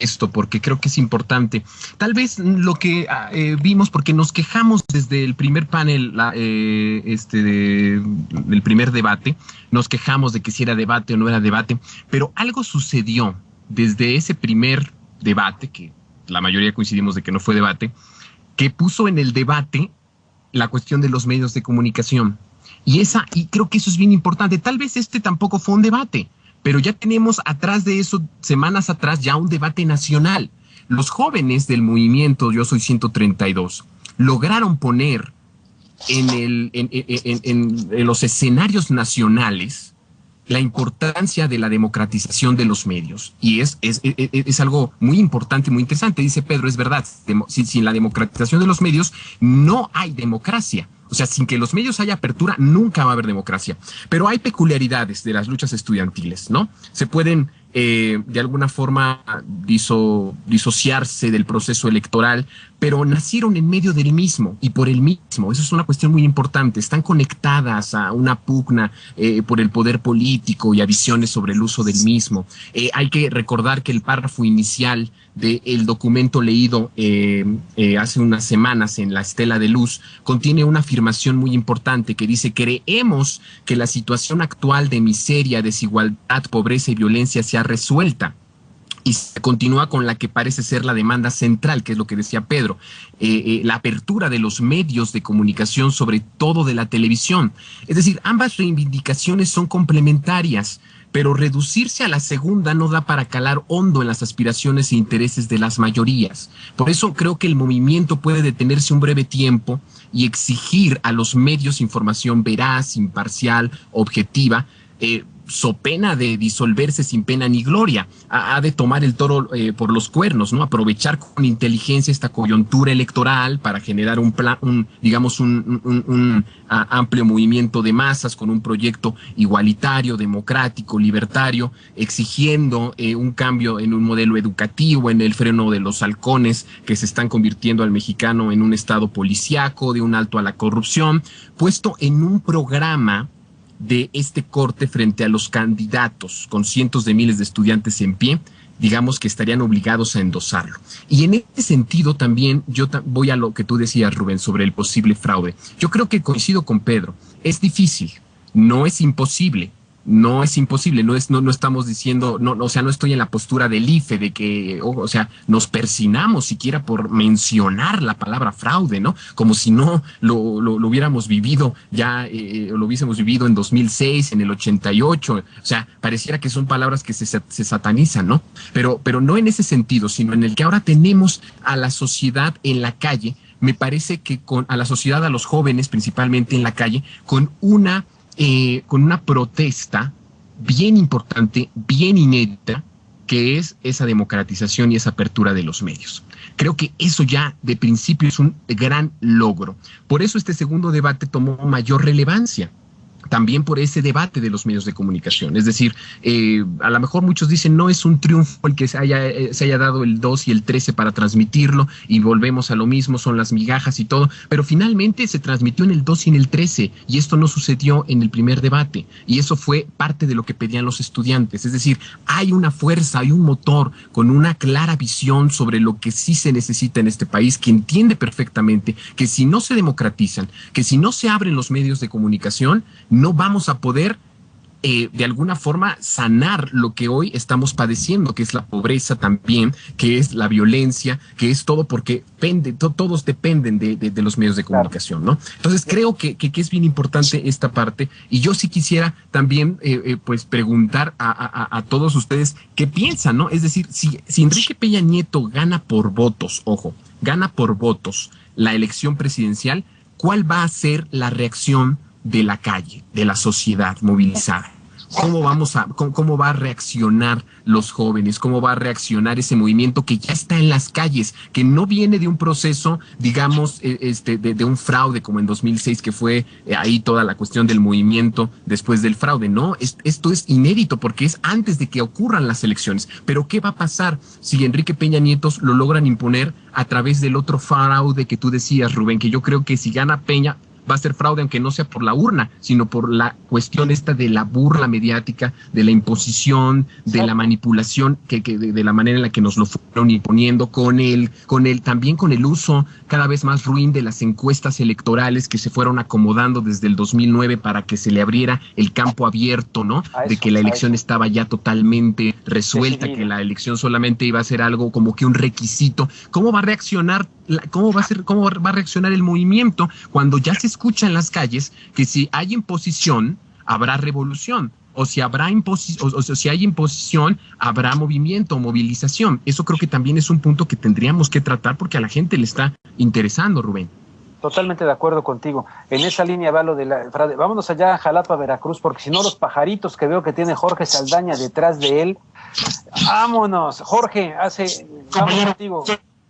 esto, porque creo que es importante. Tal vez lo que vimos, porque nos quejamos desde el primer panel, del primer debate, nos quejamos de que si era debate o no era debate, pero algo sucedió desde ese primer debate, que la mayoría coincidimos de que no fue debate, que puso en el debate la cuestión de los medios de comunicación. Y creo que eso es bien importante. Tal vez tampoco fue un debate, pero ya tenemos atrás de eso, semanas atrás, ya un debate nacional. Los jóvenes del movimiento Yo Soy 132 lograron poner en los escenarios nacionales la importancia de la democratización de los medios. Y es algo muy importante, muy interesante. Dice Pedro, es verdad, sin la democratización de los medios no hay democracia. O sea, sin que los medios haya apertura, nunca va a haber democracia. Pero hay peculiaridades de las luchas estudiantiles, ¿no? Se pueden, de alguna forma, disociarse del proceso electoral, pero nacieron en medio del mismo y por el mismo. Eso es una cuestión muy importante. Están conectadas a una pugna por el poder político y a visiones sobre el uso del mismo. Hay que recordar que el párrafo inicial del documento leído hace unas semanas en La Estela de Luz contiene una afirmación muy importante que dice: creemos que la situación actual de miseria, desigualdad, pobreza y violencia se ha resuelta. Y se continúa con la que parece ser la demanda central, que es lo que decía Pedro, la apertura de los medios de comunicación, sobre todo de la televisión. Es decir, ambas reivindicaciones son complementarias, pero reducirse a la segunda no da para calar hondo en las aspiraciones e intereses de las mayorías. Por eso creo que el movimiento puede detenerse un breve tiempo y exigir a los medios información veraz, imparcial, objetiva, so pena de disolverse sin pena ni gloria. Ha de tomar el toro por los cuernos, ¿no? Aprovechar con inteligencia esta coyuntura electoral para generar un amplio movimiento de masas con un proyecto igualitario, democrático, libertario, exigiendo un cambio en un modelo educativo, en el freno de los halcones que se están convirtiendo al mexicano en un estado policíaco, de un alto a la corrupción, puesto en un programa de este corte frente a los candidatos con cientos de miles de estudiantes en pie, digamos que estarían obligados a endosarlo. Y en este sentido también yo voy a lo que tú decías, Rubén, sobre el posible fraude. Yo creo que coincido con Pedro, es difícil, no es imposible, no es imposible, no estamos diciendo, o sea, no estoy en la postura del IFE de que, o sea, nos persinamos siquiera por mencionar la palabra fraude, ¿no? Como si no lo hubiéramos vivido ya, lo hubiésemos vivido en 2006, en el 88, o sea, pareciera que son palabras que se satanizan, ¿no? Pero no en ese sentido, sino en el que ahora tenemos a la sociedad en la calle. Me parece que a la sociedad, a los jóvenes principalmente en la calle, con una protesta bien importante, bien inédita, que es esa democratización y esa apertura de los medios. Creo que eso ya de principio es un gran logro. Por eso este segundo debate tomó mayor relevancia. También por ese debate de los medios de comunicación. Es decir, a lo mejor muchos dicen no es un triunfo el que se haya dado el 2 y el 13 para transmitirlo y volvemos a lo mismo, son las migajas y todo, pero finalmente se transmitió en el 2 y en el 13 y esto no sucedió en el primer debate y eso fue parte de lo que pedían los estudiantes. Es decir, hay una fuerza, hay un motor con una clara visión sobre lo que sí se necesita en este país, que entiende perfectamente que si no se democratizan, que si no se abren los medios de comunicación, no vamos a poder de alguna forma sanar lo que hoy estamos padeciendo, que es la pobreza también, que es la violencia, que es todo porque todos dependen de los medios de comunicación, ¿no? Entonces creo que es bien importante esta parte y yo sí quisiera también pues preguntar a todos ustedes qué piensan, ¿no? Es decir, si Enrique Peña Nieto gana por votos, gana por votos la elección presidencial, ¿cuál va a ser la reacción de la calle, de la sociedad movilizada? ¿Cómo va a reaccionar los jóvenes? ¿Cómo va a reaccionar ese movimiento que ya está en las calles, que no viene de un proceso, digamos, de un fraude como en 2006, que fue ahí toda la cuestión del movimiento después del fraude? No, esto es inédito porque es antes de que ocurran las elecciones. Pero ¿qué va a pasar si Enrique Peña Nieto lo logran imponer a través del otro fraude que tú decías, Rubén? Que yo creo que si gana Peña, va a ser fraude, aunque no sea por la urna, sino por la cuestión esta de la burla mediática, de la imposición, de la manipulación, de la manera en la que nos lo fueron imponiendo, también con el uso cada vez más ruin de las encuestas electorales que se fueron acomodando desde el 2009 para que se le abriera el campo abierto, ¿no? De que la elección estaba ya totalmente resuelta, que la elección solamente iba a ser algo como que un requisito. ¿Cómo va a reaccionar? ¿Cómo va a reaccionar el movimiento cuando ya se escucha en las calles que si hay imposición habrá revolución, o si si hay imposición habrá movimiento o movilización? Eso creo que también es un punto que tendríamos que tratar porque a la gente le está interesando, Rubén. Totalmente de acuerdo contigo. En esa línea va lo de la fraude. Vámonos allá a Jalapa, Veracruz, porque si no los pajaritos que veo que tiene Jorge Saldaña detrás de él. Vámonos, Jorge, compañero, contigo.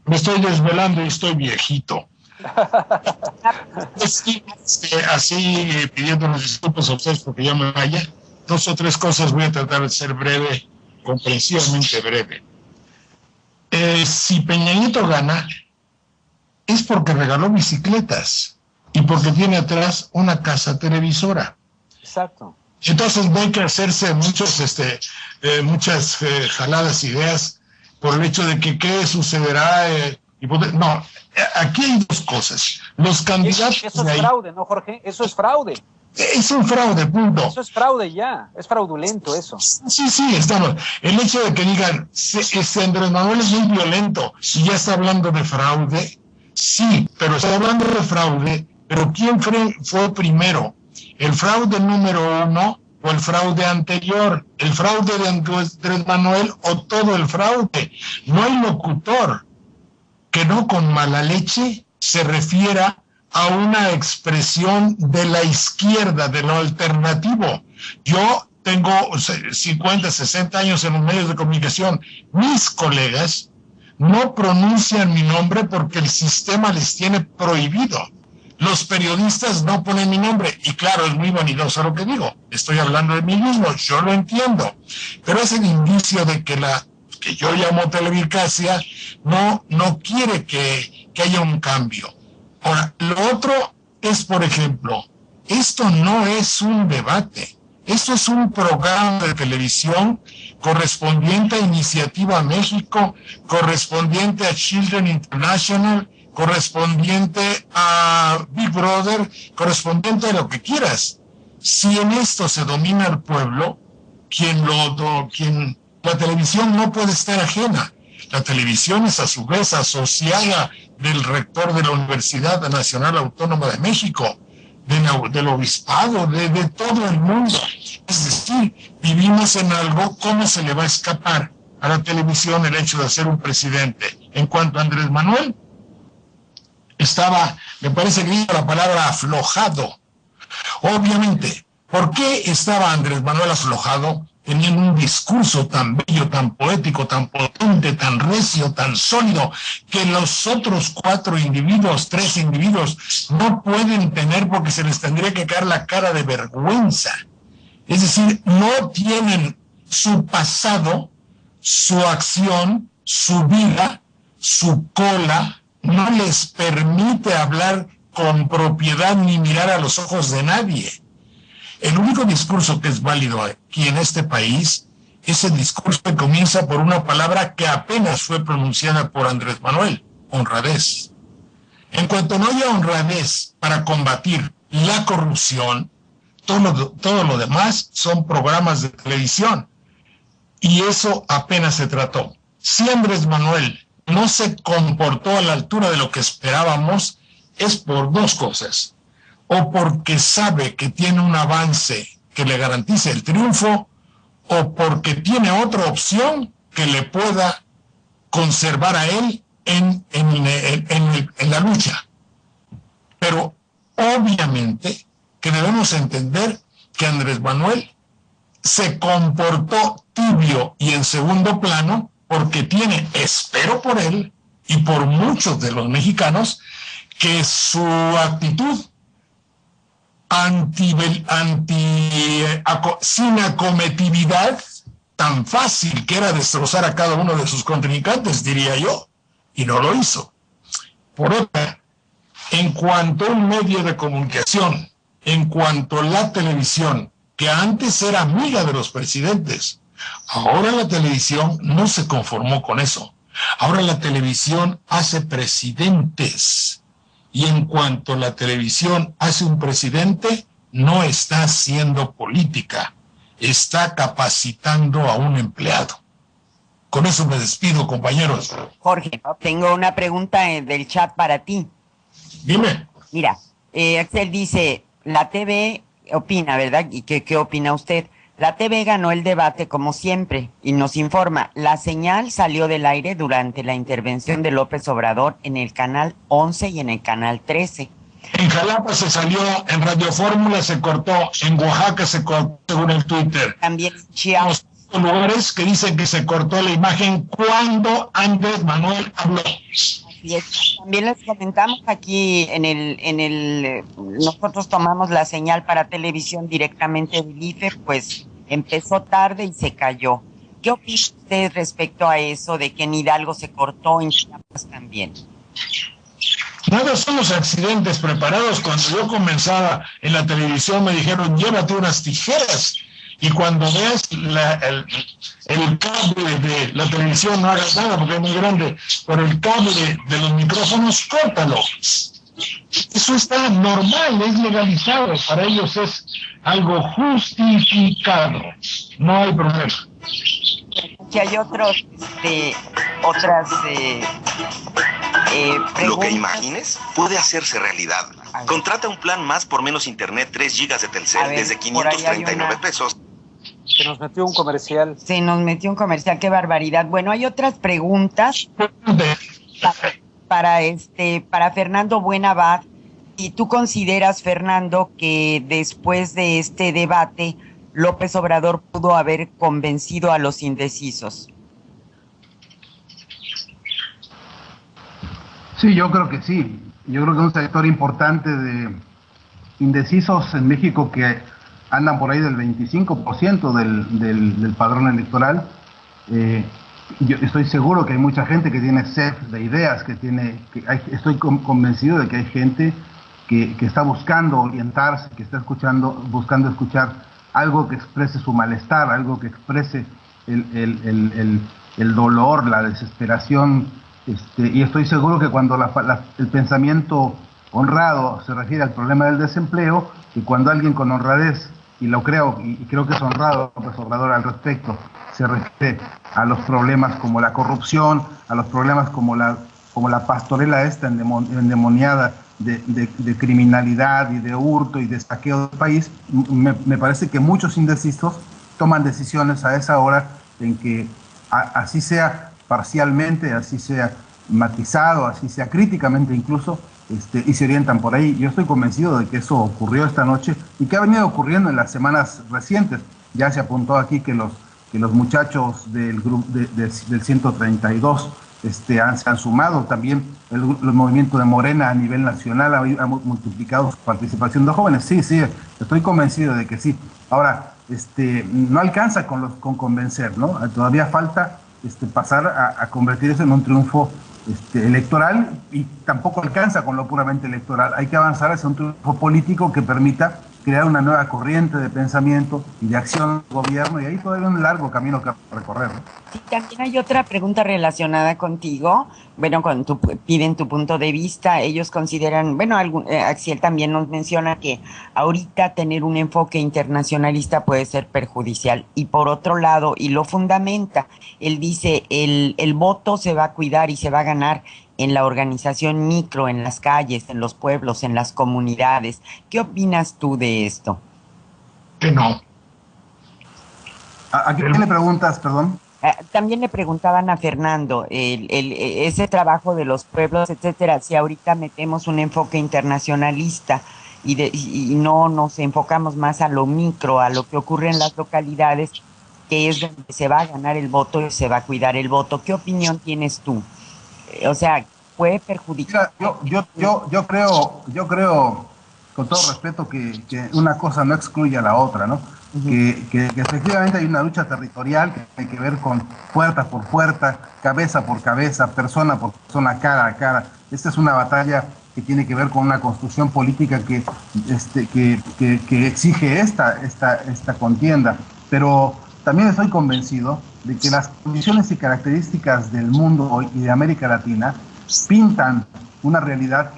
Me estoy desvelando y estoy viejito. Así pidiéndoles disculpas a ustedes porque ya me vaya. 2 o 3 cosas, voy a tratar de ser breve, comprensivamente breve. Si Peña Nieto gana, es porque regaló bicicletas y porque tiene atrás una casa televisora. Exacto. Entonces no hay que hacerse muchas jaladas ideas por el hecho de que qué sucederá. No, aquí hay 2 cosas. Los candidatos... Eso es fraude, ¿no, Jorge? Eso es fraude. Es un fraude, punto. Eso es fraude ya, es fraudulento eso. Sí, estamos. El hecho de que digan, Andrés Manuel es muy violento y ya está hablando de fraude, sí, pero está hablando de fraude, pero ¿quién fue primero? ¿El fraude número 1 o el fraude anterior? ¿El fraude de Andrés Manuel o todo el fraude? No hay locutor que no con mala leche se refiera a una expresión de la izquierda, de lo alternativo. Yo tengo 50, 60 años en los medios de comunicación. Mis colegas no pronuncian mi nombre porque el sistema les tiene prohibido. Los periodistas no ponen mi nombre. Y claro, es muy vanidoso lo que digo. Estoy hablando de mí mismo, yo lo entiendo. Pero es el indicio de que que yo llamo televircacia no quiere que haya un cambio. Ahora, lo otro es, por ejemplo, esto no es un debate, esto es un programa de televisión correspondiente a Iniciativa México, correspondiente a Children International, correspondiente a Big Brother, correspondiente a lo que quieras. si en esto se domina al pueblo, la televisión no puede estar ajena. La televisión es a su vez asociada del rector de la Universidad Nacional Autónoma de México, del obispado, de todo el mundo. Es decir, vivimos en algo. ¿Cómo se le va a escapar a la televisión el hecho de ser un presidente? En cuanto a Andrés Manuel, estaba, me parece que dijo la palabra aflojado. Obviamente, ¿por qué estaba Andrés Manuel aflojado? Tenían un discurso tan bello, tan poético, tan potente, tan recio, tan sólido, que los otros 3 individuos no pueden tener, porque se les tendría que caer la cara de vergüenza. Es decir, no tienen su pasado, su acción, su vida, su cola, no les permite hablar con propiedad ni mirar a los ojos de nadie. El único discurso que es válido aquí en este país es el discurso que comienza por una palabra que apenas fue pronunciada por Andrés Manuel: honradez. En cuanto no haya honradez para combatir la corrupción, todo lo demás son programas de televisión. Y eso apenas se trató. Si Andrés Manuel no se comportó a la altura de lo que esperábamos, es por 2 cosas. O porque sabe que tiene un avance que le garantice el triunfo, o porque tiene otra opción que le pueda conservar a él en la lucha. Pero obviamente que debemos entender que Andrés Manuel se comportó tibio y en segundo plano porque tiene, espero por él y por muchos de los mexicanos, que su actitud sin acometividad tan fácil, que era destrozar a cada uno de sus contrincantes, diría yo, y no lo hizo. Por otra, en cuanto a un medio de comunicación, en cuanto a la televisión, que antes era amiga de los presidentes, ahora la televisión no se conformó con eso. Ahora la televisión hace presidentes. Y en cuanto la televisión hace un presidente, no está haciendo política, está capacitando a un empleado. Con eso me despido, compañeros. Jorge, tengo una pregunta del chat para ti. Dime. Mira, Axel dice, la TV opina, ¿verdad? ¿Y qué opina usted? La TV ganó el debate como siempre y nos informa, la señal salió del aire durante la intervención de López Obrador en el canal 11 y en el canal 13. En Jalapa se salió, en Radio Fórmula se cortó, en Oaxaca se cortó, según el Twitter. También en Chiapas. Lugares que dicen que se cortó la imagen cuando Andrés Manuel habló. Así es. También les comentamos aquí nosotros tomamos la señal para televisión directamente del IFE, pues empezó tarde y se cayó. ¿Qué opina usted respecto a eso de que en Hidalgo se cortó, en Chiapas también? Nada, son los accidentes preparados. Cuando yo comenzaba en la televisión me dijeron, llévate unas tijeras. Y cuando veas el cable de la televisión, no hagas nada porque es muy grande, pero el cable de los micrófonos, córtalo. Eso está normal, es legalizado, para ellos es algo justificado, no hay problema. Que hay otras Lo que imagines puede hacerse realidad. Contrata un plan más por menos internet 3 GB de Telcel desde 539 pesos. Se nos metió un comercial. Se nos metió un comercial, qué barbaridad. Bueno, hay otras preguntas para Fernando Buenabad. ¿Y tú consideras, Fernando, que después de este debate López Obrador pudo haber convencido a los indecisos? Sí, yo creo que sí. Yo creo que es un sector importante de indecisos en México que andan por ahí del 25% del padrón electoral. Yo estoy seguro que hay mucha gente que tiene sed de ideas, estoy convencido de que hay gente que está buscando orientarse, que está buscando escuchar algo que exprese su malestar, algo que exprese el dolor, la desesperación, y estoy seguro que cuando el pensamiento honrado se refiere al problema del desempleo, que cuando alguien con honradez y lo creo, y creo que es honrado López Obrador al respecto, se refiere a los problemas como la corrupción, a los problemas como la pastorela esta endemoniada de criminalidad y de hurto y de saqueo del país. Me parece que muchos indecistos toman decisiones a esa hora en que así sea parcialmente, así sea matizado, así sea críticamente incluso, y se orientan por ahí. Yo estoy convencido de que eso ocurrió esta noche y que ha venido ocurriendo en las semanas recientes. Ya se apuntó aquí que los muchachos del grupo del 132 se han sumado. También el movimiento de Morena a nivel nacional ha multiplicado su participación de jóvenes. Sí, estoy convencido de que sí. Ahora, no alcanza con convencer, ¿no? Todavía falta pasar a convertirse en un triunfo electoral, y tampoco alcanza con lo puramente electoral. Hay que avanzar hacia un triunfo político que permita crear una nueva corriente de pensamiento y de acción del gobierno, y ahí todavía hay un largo camino que recorrer, ¿no? Sí, también hay otra pregunta relacionada contigo. Bueno, cuando piden tu punto de vista, ellos consideran, bueno, Axiel también nos menciona que ahorita tener un enfoque internacionalista puede ser perjudicial. Y por otro lado, y lo fundamenta, él dice, el voto se va a cuidar y se va a ganar en la organización micro, en las calles, en los pueblos, en las comunidades. ¿Qué opinas tú de esto? Que no. ¿A quién le preguntas, perdón? También le preguntaban a Fernando, ese trabajo de los pueblos, etcétera, si ahorita metemos un enfoque internacionalista y no nos enfocamos más a lo micro, a lo que ocurre en las localidades, que es donde se va a ganar el voto y se va a cuidar el voto. ¿Qué opinión tienes tú? O sea, ¿puede perjudicar? Yo creo, con todo respeto, que una cosa no excluye a la otra, ¿no? Que efectivamente hay una lucha territorial que hay que ver con puerta por puerta, cabeza por cabeza, persona por persona, cara a cara. Esta es una batalla que tiene que ver con una construcción política que exige esta contienda. Pero también estoy convencido de que las condiciones y características del mundo hoy y de América Latina pintan una realidad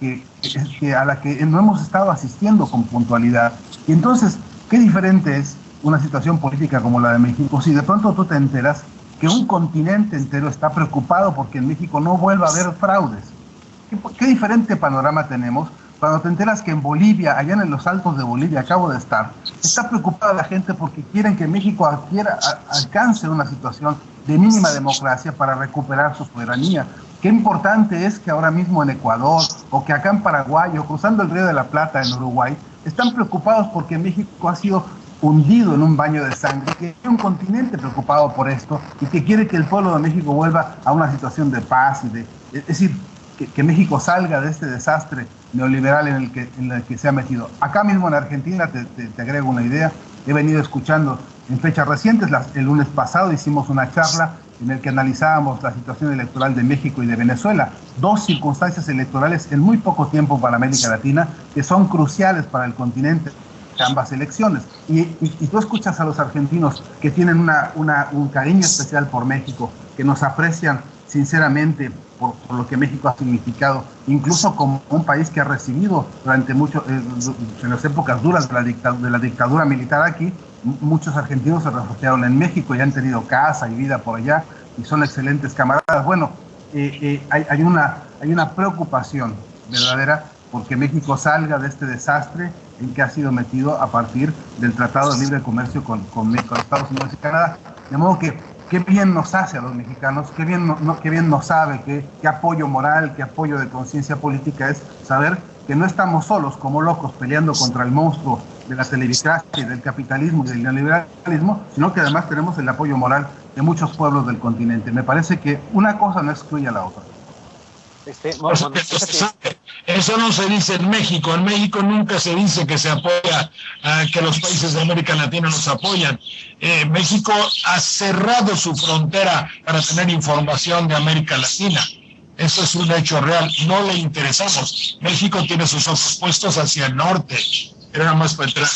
a la que no hemos estado asistiendo con puntualidad. Y entonces, qué diferente es una situación política como la de México si de pronto tú te enteras que un continente entero está preocupado porque en México no vuelva a haber fraudes. ¿Qué diferente panorama tenemos cuando te enteras que en Bolivia, allá en los altos de Bolivia, acabo de estar, está preocupada la gente porque quieren que México alcance una situación de mínima democracia para recuperar su soberanía? Qué importante es que ahora mismo en Ecuador, o que acá en Paraguay, o cruzando el Río de la Plata en Uruguay, están preocupados porque México ha sido hundido en un baño de sangre, que hay un continente preocupado por esto y que quiere que el pueblo de México vuelva a una situación de paz es decir, que México salga de este desastre neoliberal en el que se ha metido. Acá mismo en Argentina, te agrego una idea, he venido escuchando en fechas recientes, el lunes pasado hicimos una charla en el que analizábamos la situación electoral de México y de Venezuela, dos circunstancias electorales en muy poco tiempo para América Latina que son cruciales para el continente, ambas elecciones. Y tú escuchas a los argentinos que tienen un cariño especial por México, que nos aprecian sinceramente por lo que México ha significado, incluso como un país que ha recibido durante en las épocas duras de la dictadura militar aquí, muchos argentinos se refugiaron en México y han tenido casa y vida por allá y son excelentes camaradas. Bueno, hay una preocupación verdadera porque México salga de este desastre en que ha sido metido a partir del Tratado de Libre Comercio con Estados Unidos y Canadá. De modo que qué bien nos hace a los mexicanos, qué bien nos sabe, qué apoyo moral, qué apoyo de conciencia política es saber que no estamos solos como locos peleando contra el monstruo de la televisión, del capitalismo y del neoliberalismo, sino que además tenemos el apoyo moral de muchos pueblos del continente. Me parece que una cosa no excluye a la otra. Eso no se dice en México. En México nunca se dice que se apoya, que los países de América Latina nos apoyan. México ha cerrado su frontera para tener información de América Latina. Eso es un hecho real. No le interesamos. México tiene sus ojos puestos hacia el norte. Era nada más para entrar.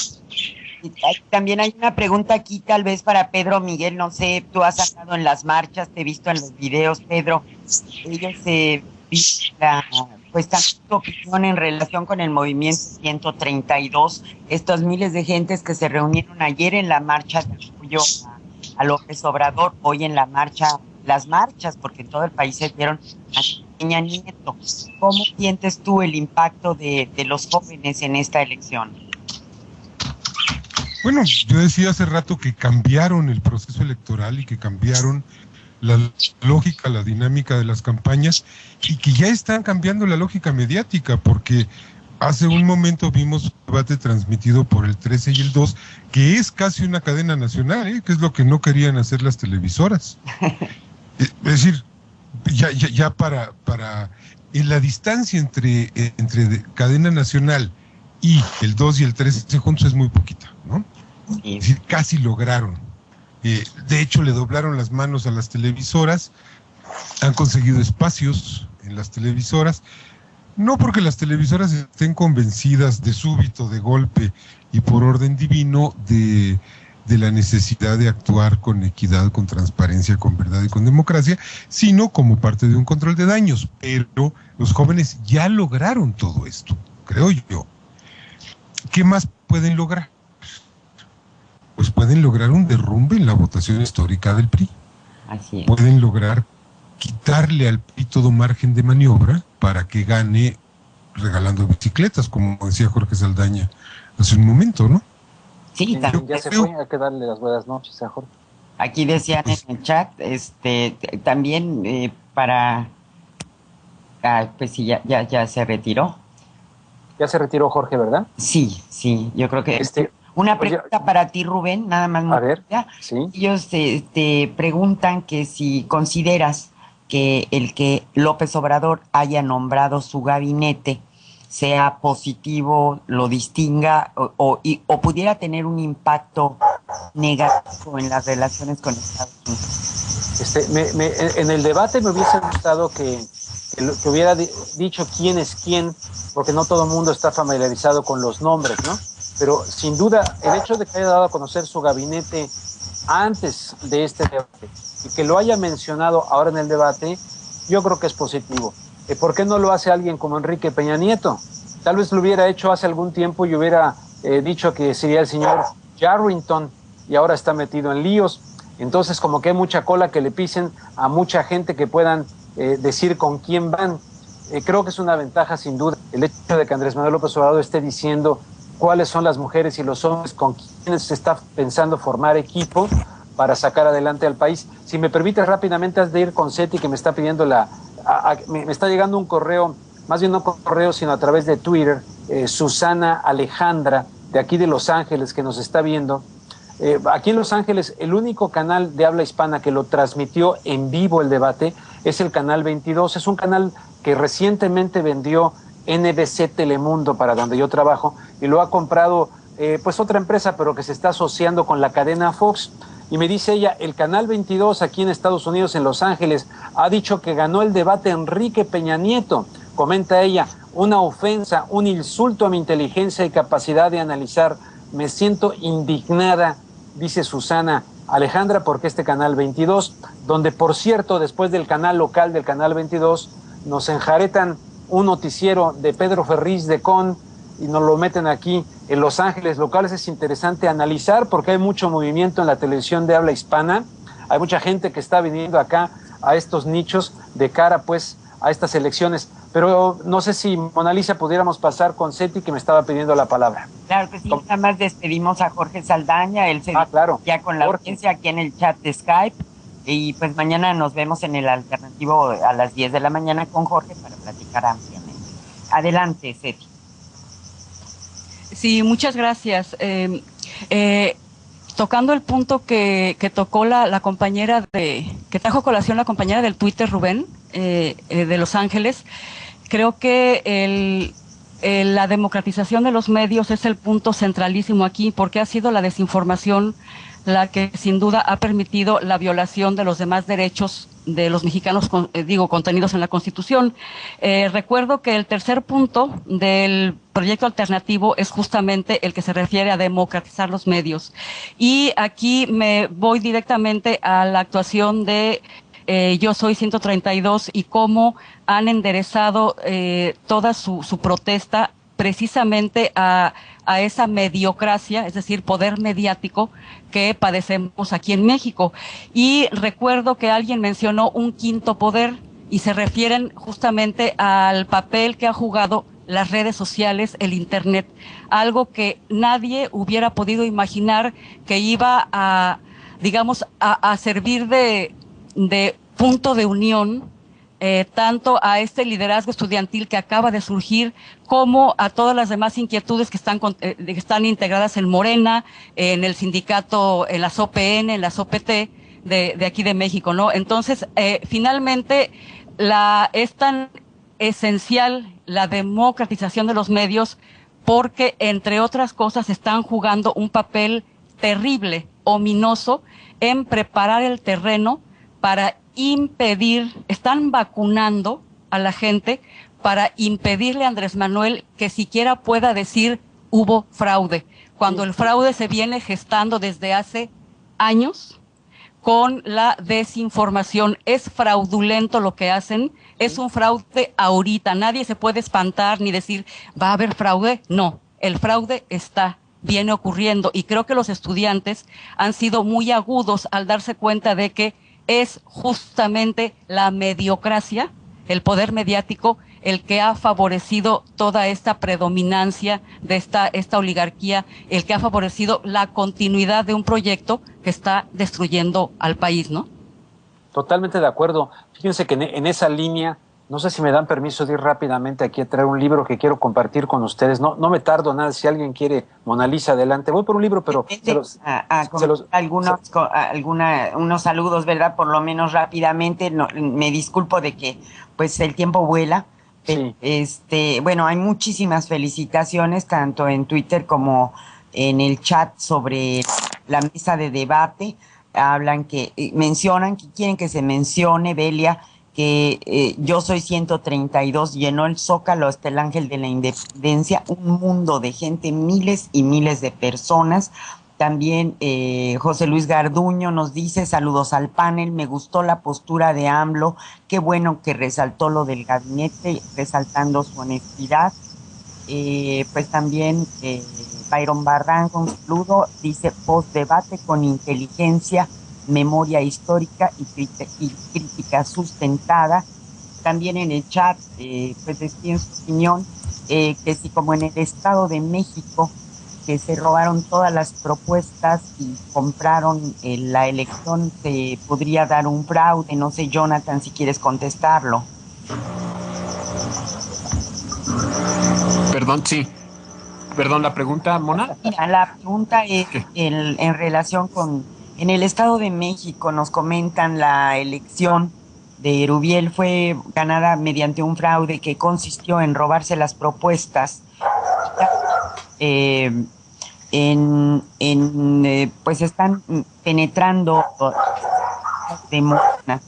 También hay una pregunta aquí, tal vez para Pedro Miguel. No sé, tú has estado en las marchas, te he visto en los videos, Pedro. Ellos pues también tu opinión en relación con el movimiento 132, estos miles de gentes que se reunieron ayer en la marcha de apoyo a López Obrador, hoy en las marchas, porque en todo el país se dieron a Peña Nieto. ¿Cómo sientes tú el impacto de los jóvenes en esta elección? Bueno, yo decía hace rato que cambiaron el proceso electoral y que cambiaron la lógica, la dinámica de las campañas, y que ya están cambiando la lógica mediática, porque hace un momento vimos un debate transmitido por el 13 y el 2, que es casi una cadena nacional, que es lo que no querían hacer las televisoras. Es decir, ya para en la distancia entre cadena nacional y el 2 y el 13 juntos es muy poquita, ¿no? Sí. Es decir, casi lograron. De hecho, le doblaron las manos a las televisoras, han conseguido espacios en las televisoras, no porque las televisoras estén convencidas de súbito, de golpe y por orden divino de la necesidad de actuar con equidad, con transparencia, con verdad y con democracia, sino como parte de un control de daños. Pero los jóvenes ya lograron todo esto, creo yo. ¿Qué más pueden lograr? Pues pueden lograr un derrumbe en la votación histórica del PRI. Así es. Pueden lograr quitarle al PRI todo margen de maniobra para que gane regalando bicicletas, como decía Jorge Saldaña hace un momento, ¿no? Sí, también. Ya se fue, hay que darle las buenas noches a Jorge. Aquí decían en el chat, también pues sí, ya se retiró. Ya se retiró Jorge, ¿verdad? Sí, yo creo que... Una pregunta para ti, Rubén, nada más. A ver, sí. Ellos te preguntan que si consideras que el que López Obrador haya nombrado su gabinete sea positivo, lo distinga o pudiera tener un impacto negativo en las relaciones con Estados Unidos. En el debate me hubiese gustado que hubiera dicho quién es quién, porque no todo el mundo está familiarizado con los nombres, ¿no? Pero sin duda, el hecho de que haya dado a conocer su gabinete antes de este debate y que lo haya mencionado ahora en el debate, yo creo que es positivo. ¿Por qué no lo hace alguien como Enrique Peña Nieto? Tal vez lo hubiera hecho hace algún tiempo y hubiera dicho que sería el señor Yarrington y ahora está metido en líos. Entonces, como que hay mucha cola que le pisen a mucha gente que puedan decir con quién van. Creo que es una ventaja, sin duda, el hecho de que Andrés Manuel López Obrador esté diciendo cuáles son las mujeres y los hombres con quienes se está pensando formar equipo para sacar adelante al país. Si me permites rápidamente, antes de ir con Seti, que me está pidiendo me está llegando un correo, más bien no correo, sino a través de Twitter, Susana Alejandra, de aquí de Los Ángeles, que nos está viendo. Aquí en Los Ángeles, el único canal de habla hispana que lo transmitió en vivo el debate es el canal 22. Es un canal que recientemente vendió NBC Telemundo, para donde yo trabajo, y lo ha comprado pues otra empresa, pero que se está asociando con la cadena Fox. Y me dice ella, el canal 22 aquí en Estados Unidos, en Los Ángeles, ha dicho que ganó el debate Enrique Peña Nieto. Comenta ella, una ofensa, un insulto a mi inteligencia y capacidad de analizar. Me siento indignada, dice Susana Alejandra, porque este canal 22, donde por cierto, después del canal local del canal 22, nos enjaretan un noticiero de Pedro Ferriz de Con y nos lo meten aquí en Los Ángeles locales. Es interesante analizar porque hay mucho movimiento en la televisión de habla hispana, hay mucha gente que está viniendo acá a estos nichos de cara pues a estas elecciones, pero no sé si Mona Lisa pudiéramos pasar con Seti, que me estaba pidiendo la palabra. Claro que sí, nada más despedimos a Jorge Saldaña, él se claro. Ya con la audiencia aquí en el chat de Skype, y pues mañana nos vemos en el alternativo a las 10 de la mañana con Jorge para platicar ampliamente. Adelante, Seti. Sí, muchas gracias. Tocando el punto que tocó la compañera que trajo a colación la compañera del Twitter, Rubén, de Los Ángeles, creo que la democratización de los medios es el punto centralísimo aquí, porque ha sido la desinformación la que sin duda ha permitido la violación de los demás derechos de los mexicanos, contenidos en la Constitución. Recuerdo que el tercer punto del proyecto alternativo es justamente el que se refiere a democratizar los medios. Y aquí me voy directamente a la actuación de Yo Soy 132 y cómo han enderezado toda su protesta precisamente a esa mediocracia, es decir, poder mediático que padecemos aquí en México. Y recuerdo que alguien mencionó un quinto poder y se refieren justamente al papel que ha jugado las redes sociales, el Internet, algo que nadie hubiera podido imaginar que iba a, digamos, a servir de punto de unión, tanto a este liderazgo estudiantil que acaba de surgir, como a todas las demás inquietudes que están integradas en Morena, en el sindicato, en las OPN, en las OPT de aquí de México, ¿no? Entonces, finalmente, es tan esencial la democratización de los medios porque, entre otras cosas, están jugando un papel terrible, ominoso, en preparar el terreno para impedir, están vacunando a la gente para impedirle a Andrés Manuel que siquiera pueda decir hubo fraude, cuando el fraude se viene gestando desde hace años con la desinformación. Es fraudulento lo que hacen, es un fraude ahorita, nadie se puede espantar ni decir va a haber fraude, no, el fraude viene ocurriendo, y creo que los estudiantes han sido muy agudos al darse cuenta de que es justamente la mediocracia, el poder mediático, el que ha favorecido toda esta predominancia de esta oligarquía, el que ha favorecido la continuidad de un proyecto que está destruyendo al país, ¿no? Totalmente de acuerdo. Fíjense que en esa línea, no sé si me dan permiso de ir rápidamente aquí a traer un libro que quiero compartir con ustedes. No me tardo nada. Si alguien quiere, Mona Lisa, adelante. Voy por un libro, pero unos saludos, ¿verdad? Por lo menos rápidamente. No, me disculpo de que pues el tiempo vuela. Sí. Bueno, hay muchísimas felicitaciones tanto en Twitter como en el chat sobre la mesa de debate. Mencionan que quieren que se mencione, Belia, que Yo Soy 132 llenó el Zócalo hasta el Ángel de la Independencia, un mundo de gente, miles y miles de personas. También José Luis Garduño nos dice, saludos al panel, me gustó la postura de AMLO, qué bueno que resaltó lo del gabinete, resaltando su honestidad. Pues también Byron Barranco, un saludo, dice, post-debate con inteligencia, memoria histórica y crítica sustentada. También en el chat, pues decía en su opinión, que si como en el Estado de México, que se robaron todas las propuestas y compraron la elección, se podría dar un fraude. No sé, Jonathan, si quieres contestarlo. Perdón, sí. Perdón, ¿la pregunta, Mona? Mira, la pregunta es en relación con... En el Estado de México nos comentan la elección de Erubiel fue ganada mediante un fraude que consistió en robarse las propuestas. Pues están penetrando de Morena,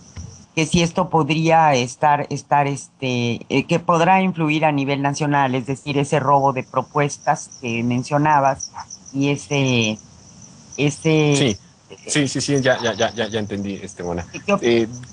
que si esto podría que podrá influir a nivel nacional, es decir, ese robo de propuestas que mencionabas y ese sí. Sí, ya entendí, Mona.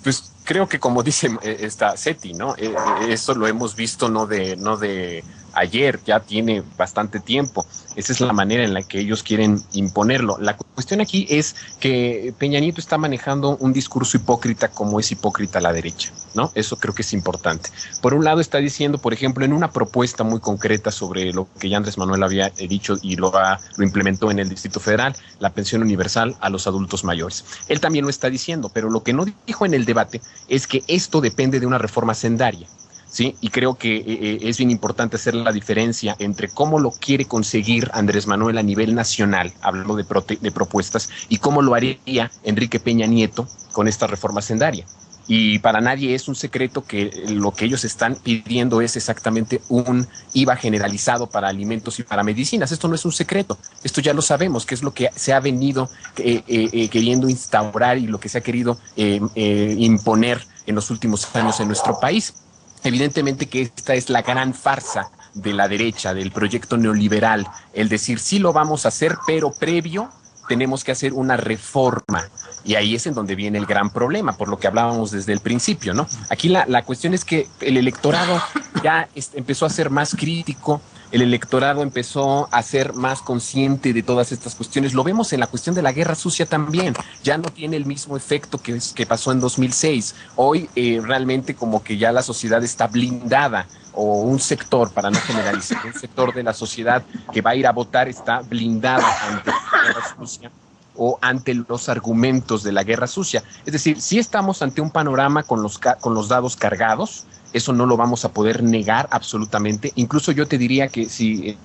Pues creo que como dice esta Seti, ¿no? Eso lo hemos visto no de ayer, ya tiene bastante tiempo. Esa es la manera en la que ellos quieren imponerlo. La cuestión aquí es que Peña Nieto está manejando un discurso hipócrita como es hipócrita la derecha, ¿no? Eso creo que es importante. Por un lado está diciendo, por ejemplo, en una propuesta muy concreta sobre lo que ya Andrés Manuel había dicho y lo implementó en el Distrito Federal, la pensión universal a los adultos mayores. Él también lo está diciendo, pero lo que no dijo en el debate es que esto depende de una reforma hacendaria. Sí, y creo que es bien importante hacer la diferencia entre cómo lo quiere conseguir Andrés Manuel a nivel nacional, hablando de propuestas, y cómo lo haría Enrique Peña Nieto con esta reforma hacendaria. Y para nadie es un secreto que lo que ellos están pidiendo es exactamente un IVA generalizado para alimentos y para medicinas. Esto no es un secreto, esto ya lo sabemos, que es lo que se ha venido queriendo instaurar y lo que se ha querido imponer en los últimos años en nuestro país. Evidentemente que esta es la gran farsa de la derecha, del proyecto neoliberal, el decir sí lo vamos a hacer, pero previo tenemos que hacer una reforma. Y ahí es en donde viene el gran problema, por lo que hablábamos desde el principio, ¿no? Aquí la cuestión es que el electorado ya empezó a ser más crítico, el electorado empezó a ser más consciente de todas estas cuestiones. Lo vemos en la cuestión de la guerra sucia también. Ya no tiene el mismo efecto que pasó en 2006. Hoy realmente como que ya la sociedad está blindada, o un sector, para no generalizar, un sector de la sociedad que va a ir a votar está blindada ante la guerra sucia o ante los argumentos de la guerra sucia. Es decir, sí estamos ante un panorama con los dados cargados. Eso no lo vamos a poder negar absolutamente. Incluso yo te diría que si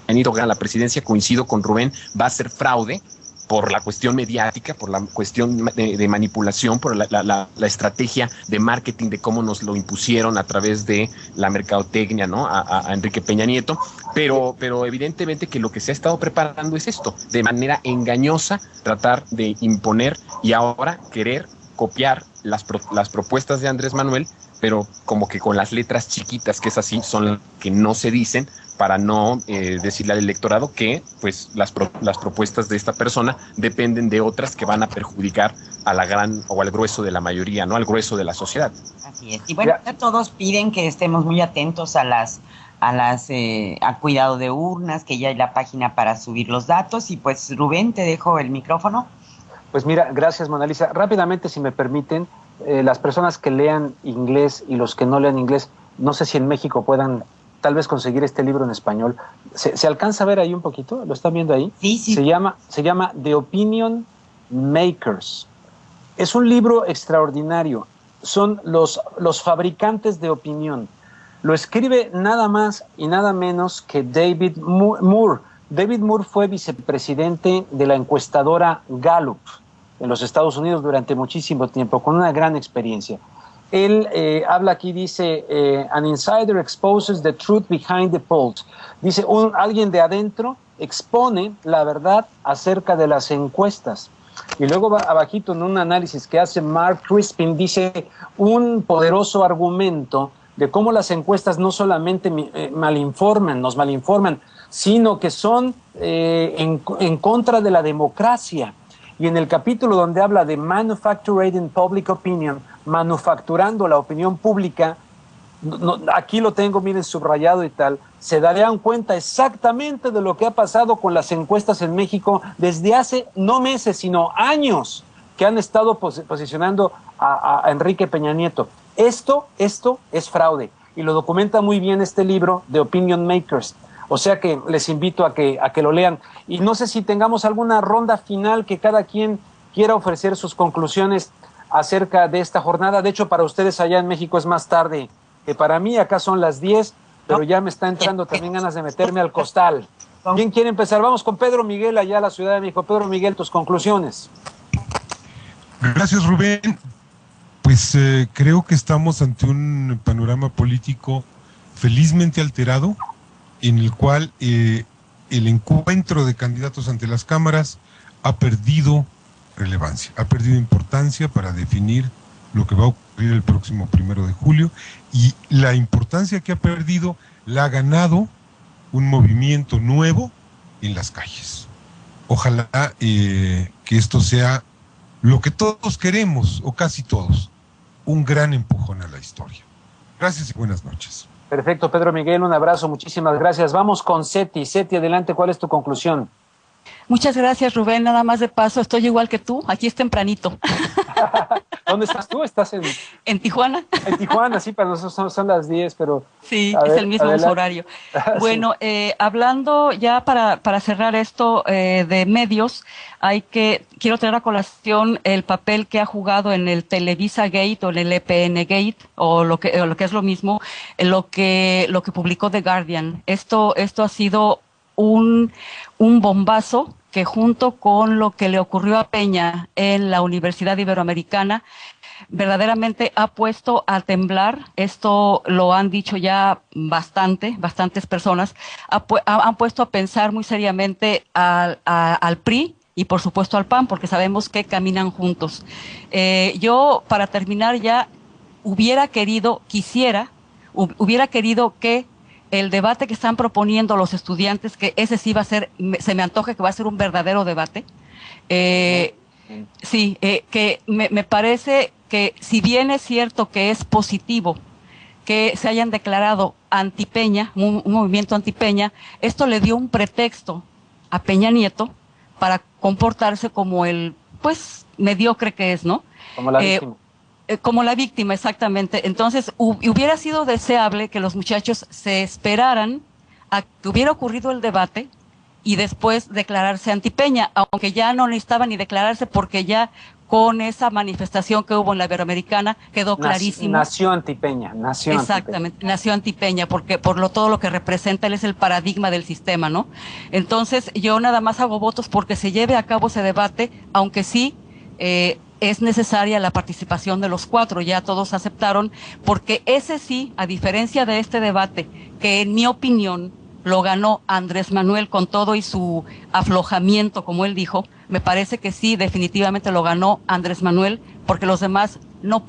Benito gana la presidencia, coincido con Rubén, va a ser fraude por la cuestión mediática, por la cuestión de manipulación, por la estrategia de marketing de cómo nos lo impusieron a través de la mercadotecnia, ¿no? A Enrique Peña Nieto, pero evidentemente que lo que se ha estado preparando es esto, de manera engañosa, tratar de imponer y ahora querer copiar las propuestas de Andrés Manuel, pero como que con las letras chiquitas, que es así, son las que no se dicen, para no decirle al electorado que pues las propuestas de esta persona dependen de otras que van a perjudicar a la gran o al grueso de la mayoría, ¿no? Al grueso de la sociedad. Así es. Y bueno, ya todos piden que estemos muy atentos al cuidado de urnas, que ya hay la página para subir los datos. Y pues, Rubén, te dejo el micrófono. Pues mira, gracias, Mona Lisa. Rápidamente, si me permiten, las personas que lean inglés y los que no lean inglés, no sé si en México puedan tal vez conseguir este libro en español. ¿Se alcanza a ver ahí un poquito? ¿Lo están viendo ahí? Sí, sí. Se llama The Opinion Makers. Es un libro extraordinario. Son los fabricantes de opinión. Lo escribe nada más y nada menos que David Moore. David Moore fue vicepresidente de la encuestadora Gallup en los Estados Unidos durante muchísimo tiempo, con una gran experiencia. Él habla aquí, dice, an insider exposes the truth behind the polls. Dice, alguien de adentro expone la verdad acerca de las encuestas. Y luego abajito en un análisis que hace Mark Crispin, dice un poderoso argumento de cómo las encuestas no solamente nos malinforman, sino que son en contra de la democracia. Y en el capítulo donde habla de manufacturing public opinion, manufacturando la opinión pública, aquí lo tengo, miren, subrayado y tal, se darían cuenta exactamente de lo que ha pasado con las encuestas en México desde hace no meses, sino años, que han estado posicionando a Enrique Peña Nieto. Esto es fraude, y lo documenta muy bien este libro de Opinion Makers. O sea que les invito a que lo lean. Y no sé si tengamos alguna ronda final que cada quien quiera ofrecer sus conclusiones acerca de esta jornada. De hecho, para ustedes allá en México es más tarde que para mí. Acá son las 10, pero ya me está entrando también ganas de meterme al costal. ¿Quién quiere empezar? Vamos con Pedro Miguel allá a la Ciudad de México. Pedro Miguel, tus conclusiones. Gracias, Rubén. Pues creo que estamos ante un panorama político felizmente alterado, en el cual el encuentro de candidatos ante las cámaras ha perdido relevancia, ha perdido importancia para definir lo que va a ocurrir el próximo 1 de julio, y la importancia que ha perdido la ha ganado un movimiento nuevo en las calles. Ojalá que esto sea lo que todos queremos, o casi todos, un gran empujón a la historia. Gracias y buenas noches. Perfecto, Pedro Miguel, un abrazo, muchísimas gracias. Vamos con Seti. Seti, adelante, ¿cuál es tu conclusión? Muchas gracias, Rubén. Nada más de paso, estoy igual que tú, aquí es tempranito. ¿Dónde estás tú? ¿Estás en Tijuana? En Tijuana, sí, para nosotros son las 10, pero... Sí, es el mismo horario. Bueno, sí. Hablando ya para cerrar esto de medios, quiero traer a colación el papel que ha jugado en el Televisa Gate o en el EPN Gate, o lo que es lo mismo, lo que publicó The Guardian. Esto ha sido un bombazo que, junto con lo que le ocurrió a Peña en la Universidad Iberoamericana, verdaderamente ha puesto a temblar. Esto lo han dicho ya bastantes personas, han puesto a pensar muy seriamente al PRI y por supuesto al PAN, porque sabemos que caminan juntos. Yo, para terminar ya, hubiera querido que el debate que están proponiendo los estudiantes, que ese sí va a ser, se me antoja que va a ser un verdadero debate, Sí, que me parece que si bien es cierto que es positivo que se hayan declarado anti-Peña, un movimiento anti-Peña, esto le dio un pretexto a Peña Nieto para comportarse como el, pues, mediocre que es, ¿no? Como la víctima. Como la víctima, exactamente. Entonces, hubiera sido deseable que los muchachos se esperaran a que hubiera ocurrido el debate y después declararse anti-Peña, aunque ya no necesitaban ni declararse porque ya con esa manifestación que hubo en la Iberoamericana quedó clarísimo. Nació anti-Peña, Exactamente, nació anti-Peña, porque todo lo que representa, él es el paradigma del sistema, ¿no? Entonces, yo nada más hago votos porque se lleve a cabo ese debate, aunque sí es necesaria la participación de los cuatro, ya todos aceptaron, porque ese sí, a diferencia de este debate, que en mi opinión lo ganó Andrés Manuel con todo y su aflojamiento, como él dijo, me parece que sí, definitivamente lo ganó Andrés Manuel, porque los demás no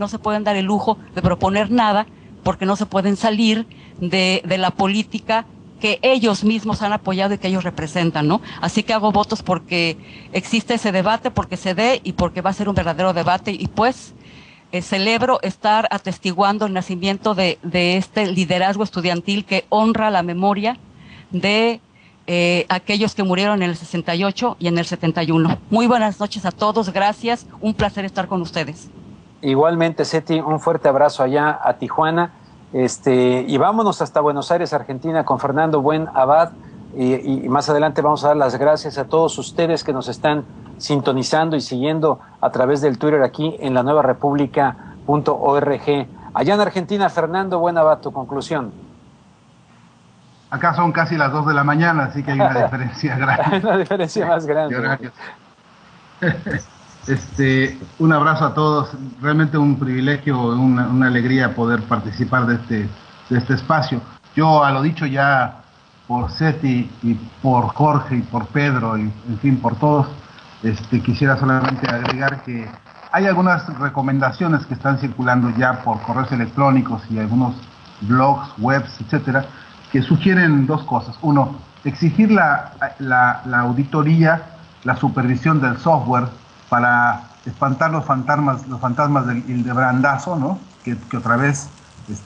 se pueden dar el lujo de proponer nada, porque no se pueden salir de la política que ellos mismos han apoyado y que ellos representan, ¿no? Así que hago votos porque existe ese debate, porque se dé y porque va a ser un verdadero debate, y pues celebro estar atestiguando el nacimiento de este liderazgo estudiantil que honra la memoria de aquellos que murieron en el 68 y en el 71. Muy buenas noches a todos, gracias, un placer estar con ustedes. Igualmente, Seti, un fuerte abrazo allá a Tijuana, y vámonos hasta Buenos Aires, Argentina, con Fernando Buen Abad, y más adelante vamos a dar las gracias a todos ustedes que nos están sintonizando y siguiendo a través del Twitter aquí en la nueva república.org. Allá en Argentina, Fernando Buen Abad, tu conclusión. Acá son casi las 2 de la mañana, así que hay una diferencia grande. Hay una diferencia más grande. Un abrazo a todos, realmente un privilegio, una alegría poder participar de este espacio. Yo, a lo dicho ya por Seti y por Jorge y por Pedro y en fin por todos, quisiera solamente agregar que hay algunas recomendaciones que están circulando ya por correos electrónicos y algunos blogs, webs, etcétera, que sugieren dos cosas. Uno, exigir la auditoría, la supervisión del software para espantar los fantasmas del Hildebrandazo, ¿no? que otra vez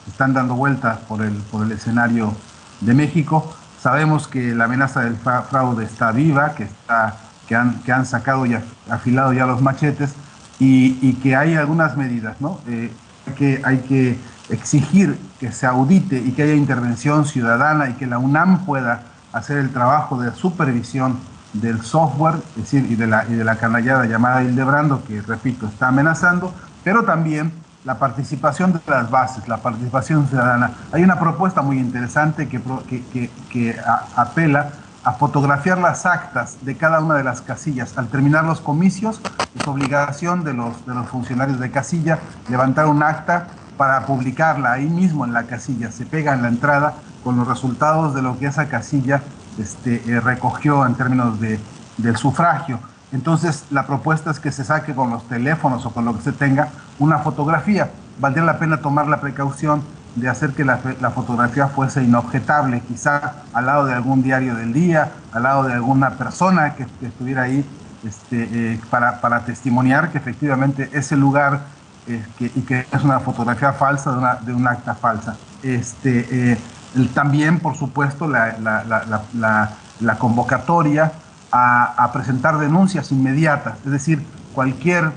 están dando vueltas por el escenario de México. Sabemos que la amenaza del fraude está viva, que han sacado y afilado ya los machetes, y que hay algunas medidas, ¿no? Hay que exigir que se audite y que haya intervención ciudadana y que la UNAM pueda hacer el trabajo de supervisión del software, es decir, y de la canallada llamada Hildebrando, que, repito, está amenazando, pero también la participación de las bases, la participación ciudadana. Hay una propuesta muy interesante que apela a fotografiar las actas de cada una de las casillas. Al terminar los comicios, es obligación de los funcionarios de casilla levantar un acta para publicarla ahí mismo en la casilla. Se pega en la entrada con los resultados de lo que esa casilla recogió en términos del sufragio. Entonces, la propuesta es que se saque con los teléfonos o con lo que se tenga una fotografía. Valdría la pena tomar la precaución de hacer que la fotografía fuese inobjetable, quizá al lado de algún diario del día, al lado de alguna persona que estuviera ahí para testimoniar que efectivamente ese lugar y que es una fotografía falsa de un acta falsa. También, por supuesto, la convocatoria a presentar denuncias inmediatas, es decir, cualquier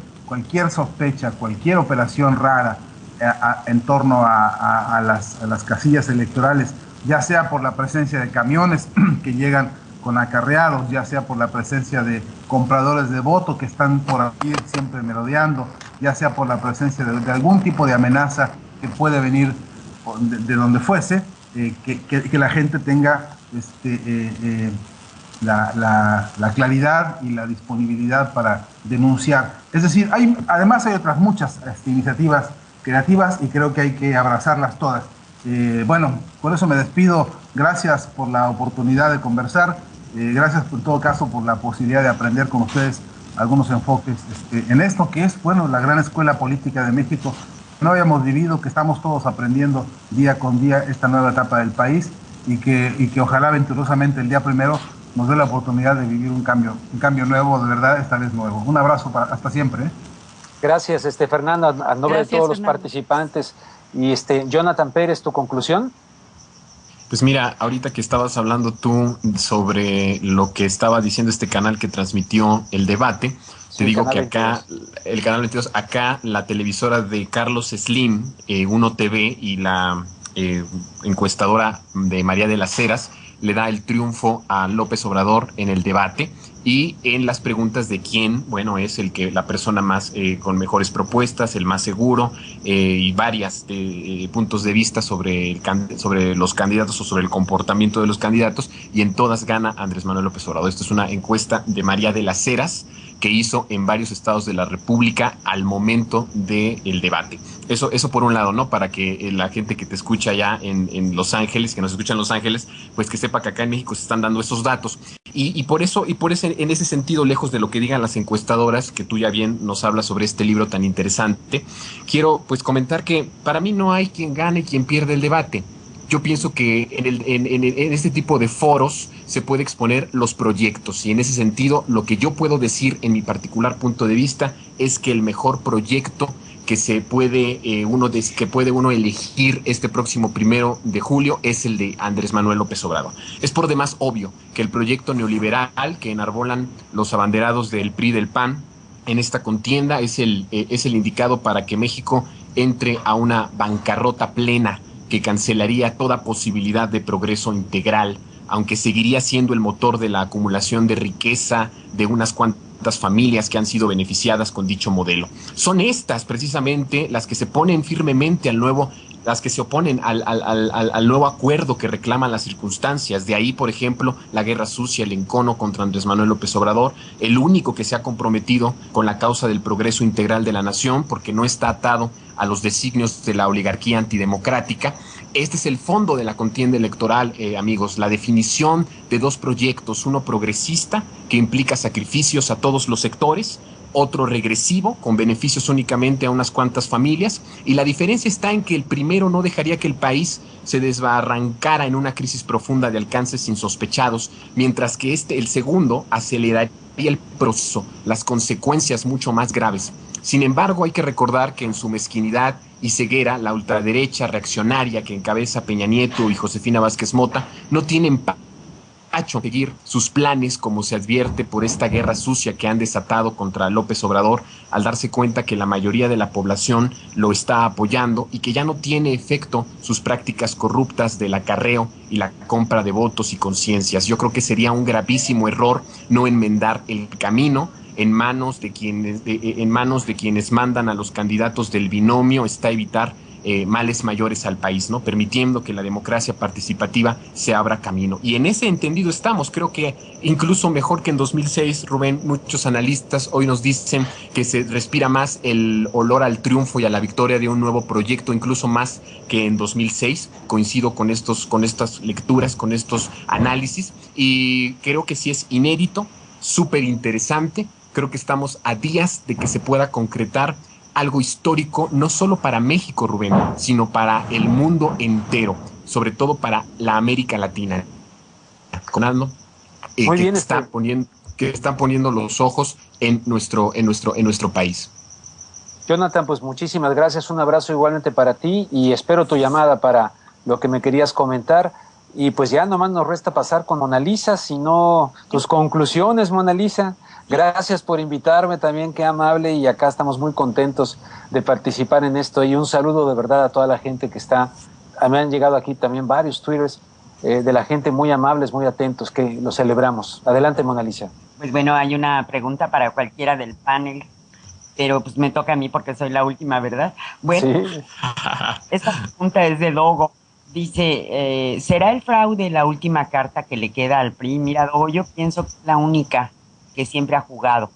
sospecha, cualquier operación rara en torno a las casillas electorales, ya sea por la presencia de camiones que llegan con acarreados, ya sea por la presencia de compradores de voto que están por aquí siempre merodeando, ya sea por la presencia de algún tipo de amenaza que puede venir de donde fuese, que la gente tenga la claridad y la disponibilidad para denunciar. Es decir, además hay otras muchas iniciativas creativas y creo que hay que abrazarlas todas. Bueno, por eso me despido. Gracias por la oportunidad de conversar. Gracias en todo caso por la posibilidad de aprender con ustedes algunos enfoques en esto que es, bueno, la gran escuela política de México. No habíamos vivido, que estamos todos aprendiendo día con día esta nueva etapa del país y que ojalá venturosamente el día primero nos dé la oportunidad de vivir un cambio nuevo, de verdad, esta vez nuevo. Un abrazo hasta siempre. Gracias, Fernando, a nombre de todos los participantes. Y Jonathan Pérez, ¿tu conclusión? Pues mira, ahorita que estabas hablando tú sobre lo que estaba diciendo este canal que transmitió el debate, te digo que acá, el canal 22, acá la televisora de Carlos Slim, Uno TV, y la encuestadora de María de las Heras le da el triunfo a López Obrador en el debate y en las preguntas de quién, bueno, es la persona más con mejores propuestas, el más seguro, y varias puntos de vista sobre los candidatos o sobre el comportamiento de los candidatos, y en todas gana Andrés Manuel López Obrador. Esto es una encuesta de María de las Heras que hizo en varios estados de la República al momento del debate. Eso por un lado, ¿no? Para que la gente que te escucha allá en Los Ángeles, que nos escucha en Los Ángeles, pues que sepa que acá en México se están dando esos datos. Y por eso, en ese sentido, lejos de lo que digan las encuestadoras, que tú ya bien nos hablas sobre este libro tan interesante, quiero pues comentar que para mí no hay quien gane y quien pierde el debate. Yo pienso que en este tipo de foros se puede exponer los proyectos, y en ese sentido lo que yo puedo decir en mi particular punto de vista es que el mejor proyecto que puede uno elegir este próximo 1 de julio es el de Andrés Manuel López Obrador. Es por demás obvio que el proyecto neoliberal que enarbolan los abanderados del PRI y del PAN en esta contienda es el indicado para que México entre a una bancarrota plena que cancelaría toda posibilidad de progreso integral, aunque seguiría siendo el motor de la acumulación de riqueza de unas cuantas familias que han sido beneficiadas con dicho modelo. Son estas precisamente las que se oponen firmemente al nuevo acuerdo que reclaman las circunstancias. De ahí, por ejemplo, la guerra sucia, el encono contra Andrés Manuel López Obrador, el único que se ha comprometido con la causa del progreso integral de la nación, porque no está atado a los designios de la oligarquía antidemocrática. Este es el fondo de la contienda electoral, amigos, la definición de dos proyectos, uno progresista, que implica sacrificios a todos los sectores, otro regresivo, con beneficios únicamente a unas cuantas familias, y la diferencia está en que el primero no dejaría que el país se desbarrancara en una crisis profunda de alcances insospechados, mientras que el segundo, aceleraría el proceso, las consecuencias mucho más graves. Sin embargo, hay que recordar que en su mezquinidad y ceguera, la ultraderecha reaccionaria que encabeza Peña Nieto y Josefina Vázquez Mota no tienen empacho seguir sus planes, como se advierte por esta guerra sucia que han desatado contra López Obrador, al darse cuenta que la mayoría de la población lo está apoyando y que ya no tiene efecto sus prácticas corruptas del acarreo y la compra de votos y conciencias. Yo creo que sería un gravísimo error no enmendar el camino. En manos de quienes mandan a los candidatos del binomio está evitar males mayores al país, ¿no? Permitiendo que la democracia participativa se abra camino. Y en ese entendido estamos, creo que incluso mejor que en 2006, Rubén. Muchos analistas hoy nos dicen que se respira más el olor al triunfo y a la victoria de un nuevo proyecto, incluso más que en 2006. Coincido con estas lecturas, con estos análisis, y creo que sí es inédito, súper interesante. Creo que estamos a días de que se pueda concretar algo histórico, no solo para México, Rubén, sino para el mundo entero, sobre todo para la América Latina. Conaldo, que están poniendo los ojos en nuestro país. Jonathan, pues muchísimas gracias, un abrazo igualmente para ti y espero tu llamada para lo que me querías comentar. Y pues ya nomás nos resta pasar con Mona Lisa, si no, tus conclusiones, Mona Lisa. Gracias por invitarme también, qué amable, y acá estamos muy contentos de participar en esto. Y un saludo de verdad a toda la gente que está, me han llegado aquí también varios twitters de la gente muy amables, muy atentos, que lo celebramos. Adelante, Mona Lisa. Pues bueno, hay una pregunta para cualquiera del panel, pero pues me toca a mí porque soy la última, ¿verdad? Bueno, sí. Esta pregunta es de Dogo. Dice, ¿será el fraude la última carta que le queda al PRI? Mira, Dogo, yo pienso que es la única que siempre ha jugado.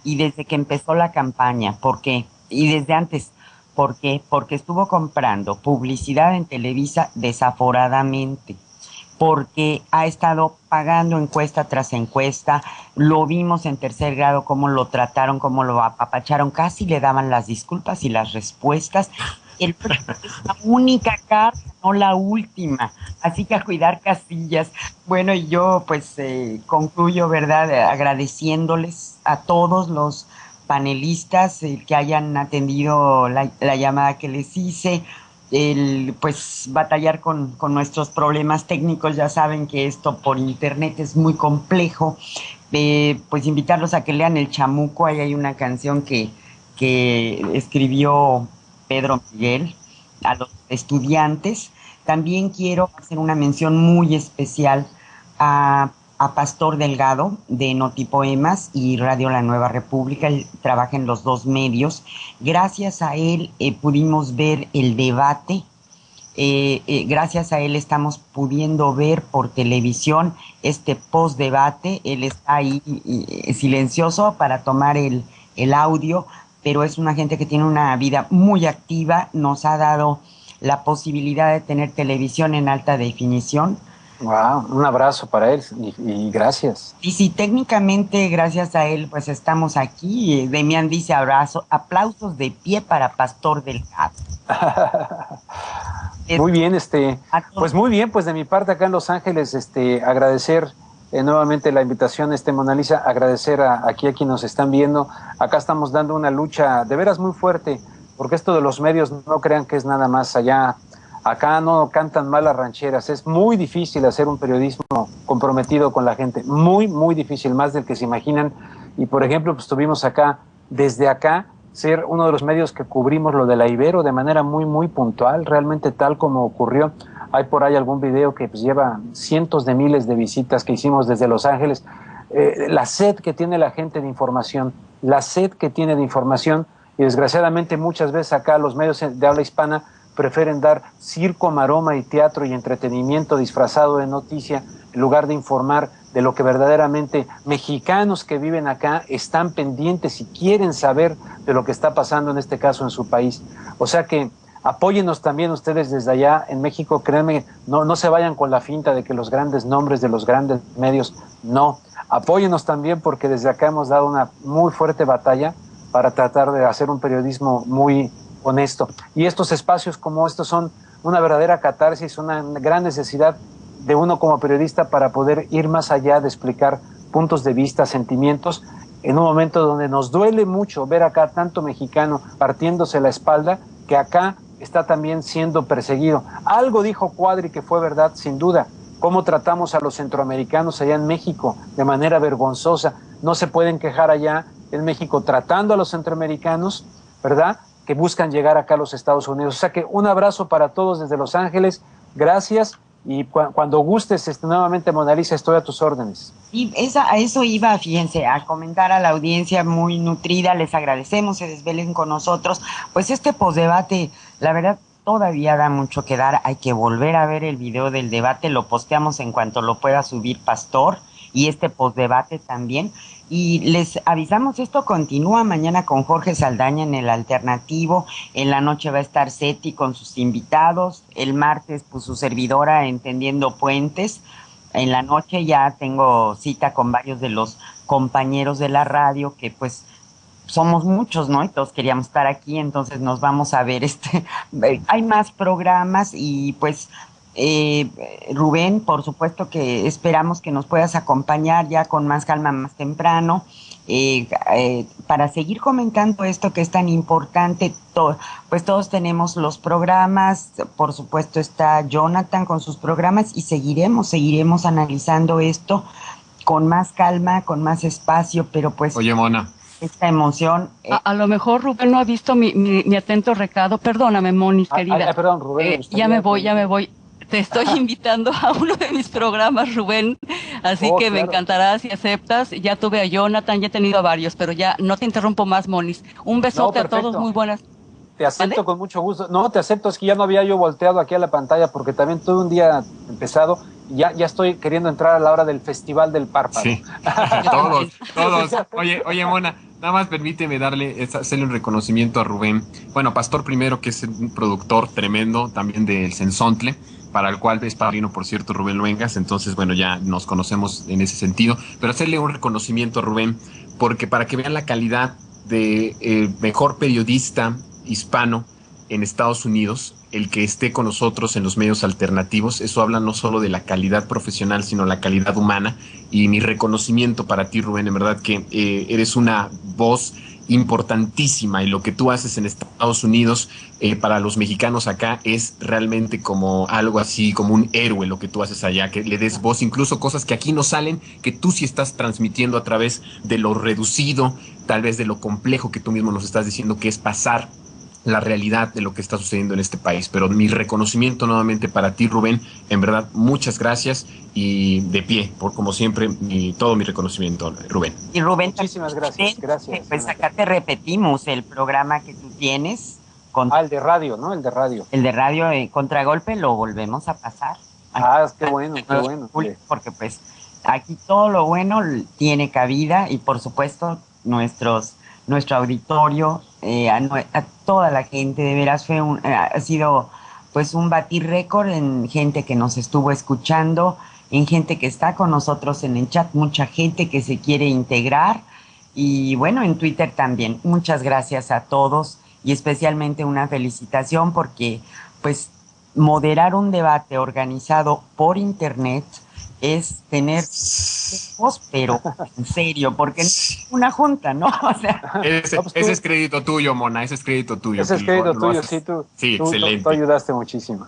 Y desde que empezó la campaña, ¿por qué? Y desde antes, ¿por qué? Porque estuvo comprando publicidad en Televisa desaforadamente, porque ha estado pagando encuesta tras encuesta. Lo vimos en Tercer Grado, cómo lo trataron, cómo lo apapacharon, casi le daban las disculpas y las respuestas. es la única carta, no la última. Así que a cuidar casillas. Bueno, y yo pues concluyo, ¿verdad? Agradeciéndoles a todos los panelistas que hayan atendido la llamada que les hice. Pues batallar con nuestros problemas técnicos, ya saben que esto por internet es muy complejo. Pues invitarlos a que lean El Chamuco, ahí hay una canción que escribió Pedro Miguel a los estudiantes. También quiero hacer una mención muy especial a Pastor Delgado de Notipoemas y Radio La Nueva República. Él trabaja en los dos medios. Gracias a él pudimos ver el debate. Gracias a él estamos pudiendo ver por televisión este post-debate. Él está ahí silencioso para tomar el audio, pero es una gente que tiene una vida muy activa. Nos ha dado la posibilidad de tener televisión en alta definición. Wow, un abrazo para él y gracias. Y sí, técnicamente gracias a él pues estamos aquí. Demián dice aplausos de pie para Pastor Delgado. Muy bien, pues muy bien, pues de mi parte acá en Los Ángeles, agradecer nuevamente la invitación, Mona Lisa, agradecer aquí a quienes nos están viendo. Acá estamos dando una lucha de veras muy fuerte, porque esto de los medios no crean que es nada más allá. Acá no cantan mal las rancheras, es muy difícil hacer un periodismo comprometido con la gente, muy, muy difícil, más del que se imaginan. Y por ejemplo, pues tuvimos acá, desde acá, ser uno de los medios que cubrimos lo de la Ibero de manera muy, muy puntual, realmente tal como ocurrió. Hay por ahí algún video que pues lleva cientos de miles de visitas que hicimos desde Los Ángeles. La sed que tiene la gente de información, y desgraciadamente muchas veces acá los medios de habla hispana prefieren dar circo, maroma y teatro y entretenimiento disfrazado de noticia en lugar de informar de lo que verdaderamente mexicanos que viven acá están pendientes y quieren saber de lo que está pasando en este caso en su país. O sea que apóyennos también ustedes desde allá en México, créanme, no se vayan con la finta de que los grandes nombres de los grandes medios, no, apóyennos también porque desde acá hemos dado una muy fuerte batalla para tratar de hacer un periodismo muy honesto. Y estos espacios como estos son una verdadera catarsis, una gran necesidad de uno como periodista para poder ir más allá de explicar puntos de vista, sentimientos, en un momento donde nos duele mucho ver acá tanto mexicano partiéndose la espalda, que acá está también siendo perseguido. Algo dijo Cuadri que fue verdad, sin duda, cómo tratamos a los centroamericanos allá en México de manera vergonzosa. No se pueden quejar allá en México tratando a los centroamericanos, ¿verdad?, que buscan llegar acá a los Estados Unidos. O sea que un abrazo para todos desde Los Ángeles, gracias, y cuando gustes nuevamente, Mona Lisa, estoy a tus órdenes. Y a eso iba, fíjense, a comentar a la audiencia muy nutrida, les agradecemos, se desvelen con nosotros, pues este posdebate, la verdad, todavía da mucho que dar, hay que volver a ver el video del debate, lo posteamos en cuanto lo pueda subir Pastor, y este posdebate también. Y les avisamos, esto continúa mañana con Jorge Saldaña en el Alternativo, en la noche va a estar Seti con sus invitados, el martes pues su servidora Entendiendo Puentes, en la noche ya tengo cita con varios de los compañeros de la radio que pues somos muchos, ¿no? Y todos queríamos estar aquí, entonces nos vamos a ver, hay más programas y pues Rubén, por supuesto que esperamos que nos puedas acompañar ya con más calma más temprano para seguir comentando esto que es tan importante. Pues todos tenemos los programas, por supuesto está Jonathan con sus programas y seguiremos analizando esto con más calma, con más espacio, pero pues... Oye, Mona. Esta emoción... A lo mejor Rubén no ha visto mi atento recado. Perdóname, Moni, querida. Perdón, Rubén. Ya me voy. Te estoy invitando a uno de mis programas, Rubén, así que claro. Me encantará si aceptas. Ya tuve a Jonathan, ya he tenido a varios, pero ya no te interrumpo más, Monis. Un besote a todos, muy buenas. Te acepto con mucho gusto. No, te acepto, es que ya no había yo volteado aquí a la pantalla porque también tuve un día pesado y ya estoy queriendo entrar a la hora del Festival del Párpado. Sí, todos. Oye, Mona, nada más permíteme hacerle un reconocimiento a Rubén. Bueno, Pastor primero, que es un productor tremendo también del Sensontle, para el cual es padrino, por cierto, Rubén Luengas, entonces, bueno, ya nos conocemos en ese sentido, pero hacerle un reconocimiento a Rubén, porque para que vean la calidad de mejor periodista hispano en Estados Unidos, el que esté con nosotros en los medios alternativos, eso habla no solo de la calidad profesional, sino la calidad humana. Y mi reconocimiento para ti, Rubén, en verdad que eres una voz importantísima, y lo que tú haces en Estados Unidos para los mexicanos acá es realmente como algo así, como un héroe lo que tú haces allá, que le des voz, incluso cosas que aquí no salen, que tú sí estás transmitiendo a través de lo reducido, tal vez de lo complejo que tú mismo nos estás diciendo que es pasar la realidad de lo que está sucediendo en este país. Pero mi reconocimiento nuevamente para ti, Rubén, en verdad, muchas gracias, y de pie, por como siempre, todo mi reconocimiento, Rubén. Y Rubén, muchísimas gracias. Gracias. Pues acá te repetimos el programa que tú tienes. El de radio, ¿no? El de radio. El de radio, Contragolpe, lo volvemos a pasar. Qué bueno, qué bueno. Porque pues aquí todo lo bueno tiene cabida, y por supuesto nuestro auditorio, a toda la gente, de veras ha sido pues un batir récord en gente que nos estuvo escuchando, en gente que está con nosotros en el chat, mucha gente que se quiere integrar, y bueno, en Twitter también. Muchas gracias a todos, y especialmente una felicitación porque pues moderar un debate organizado por internet es tener voz, pero en serio, porque es una junta, ¿no? O sea, ese es crédito tuyo, Mona, ese es crédito tuyo. Ese es crédito tuyo, sí, tú. Sí, excelente. Tú ayudaste muchísimo.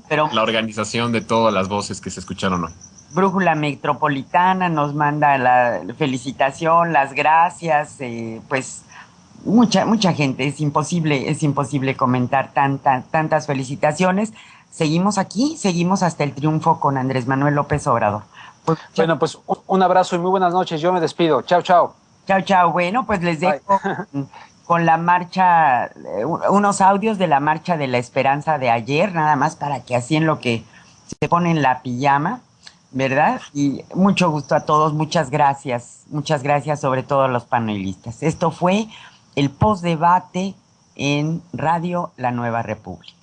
Pero la organización de todas las voces que se escucharon, ¿no? Brújula Metropolitana nos manda la felicitación, las gracias, pues mucha gente, es imposible comentar tantas felicitaciones. Seguimos aquí, seguimos hasta el triunfo con Andrés Manuel López Obrador. Pues, bueno, pues un abrazo y muy buenas noches. Yo me despido. Chao, chao. Chao, chao. Bueno, pues les dejo con la marcha, unos audios de la marcha de la esperanza de ayer, nada más para que así en lo que se ponen la pijama, ¿verdad? Y mucho gusto a todos, muchas gracias sobre todo a los panelistas. Esto fue el postdebate en Radio La Nueva República.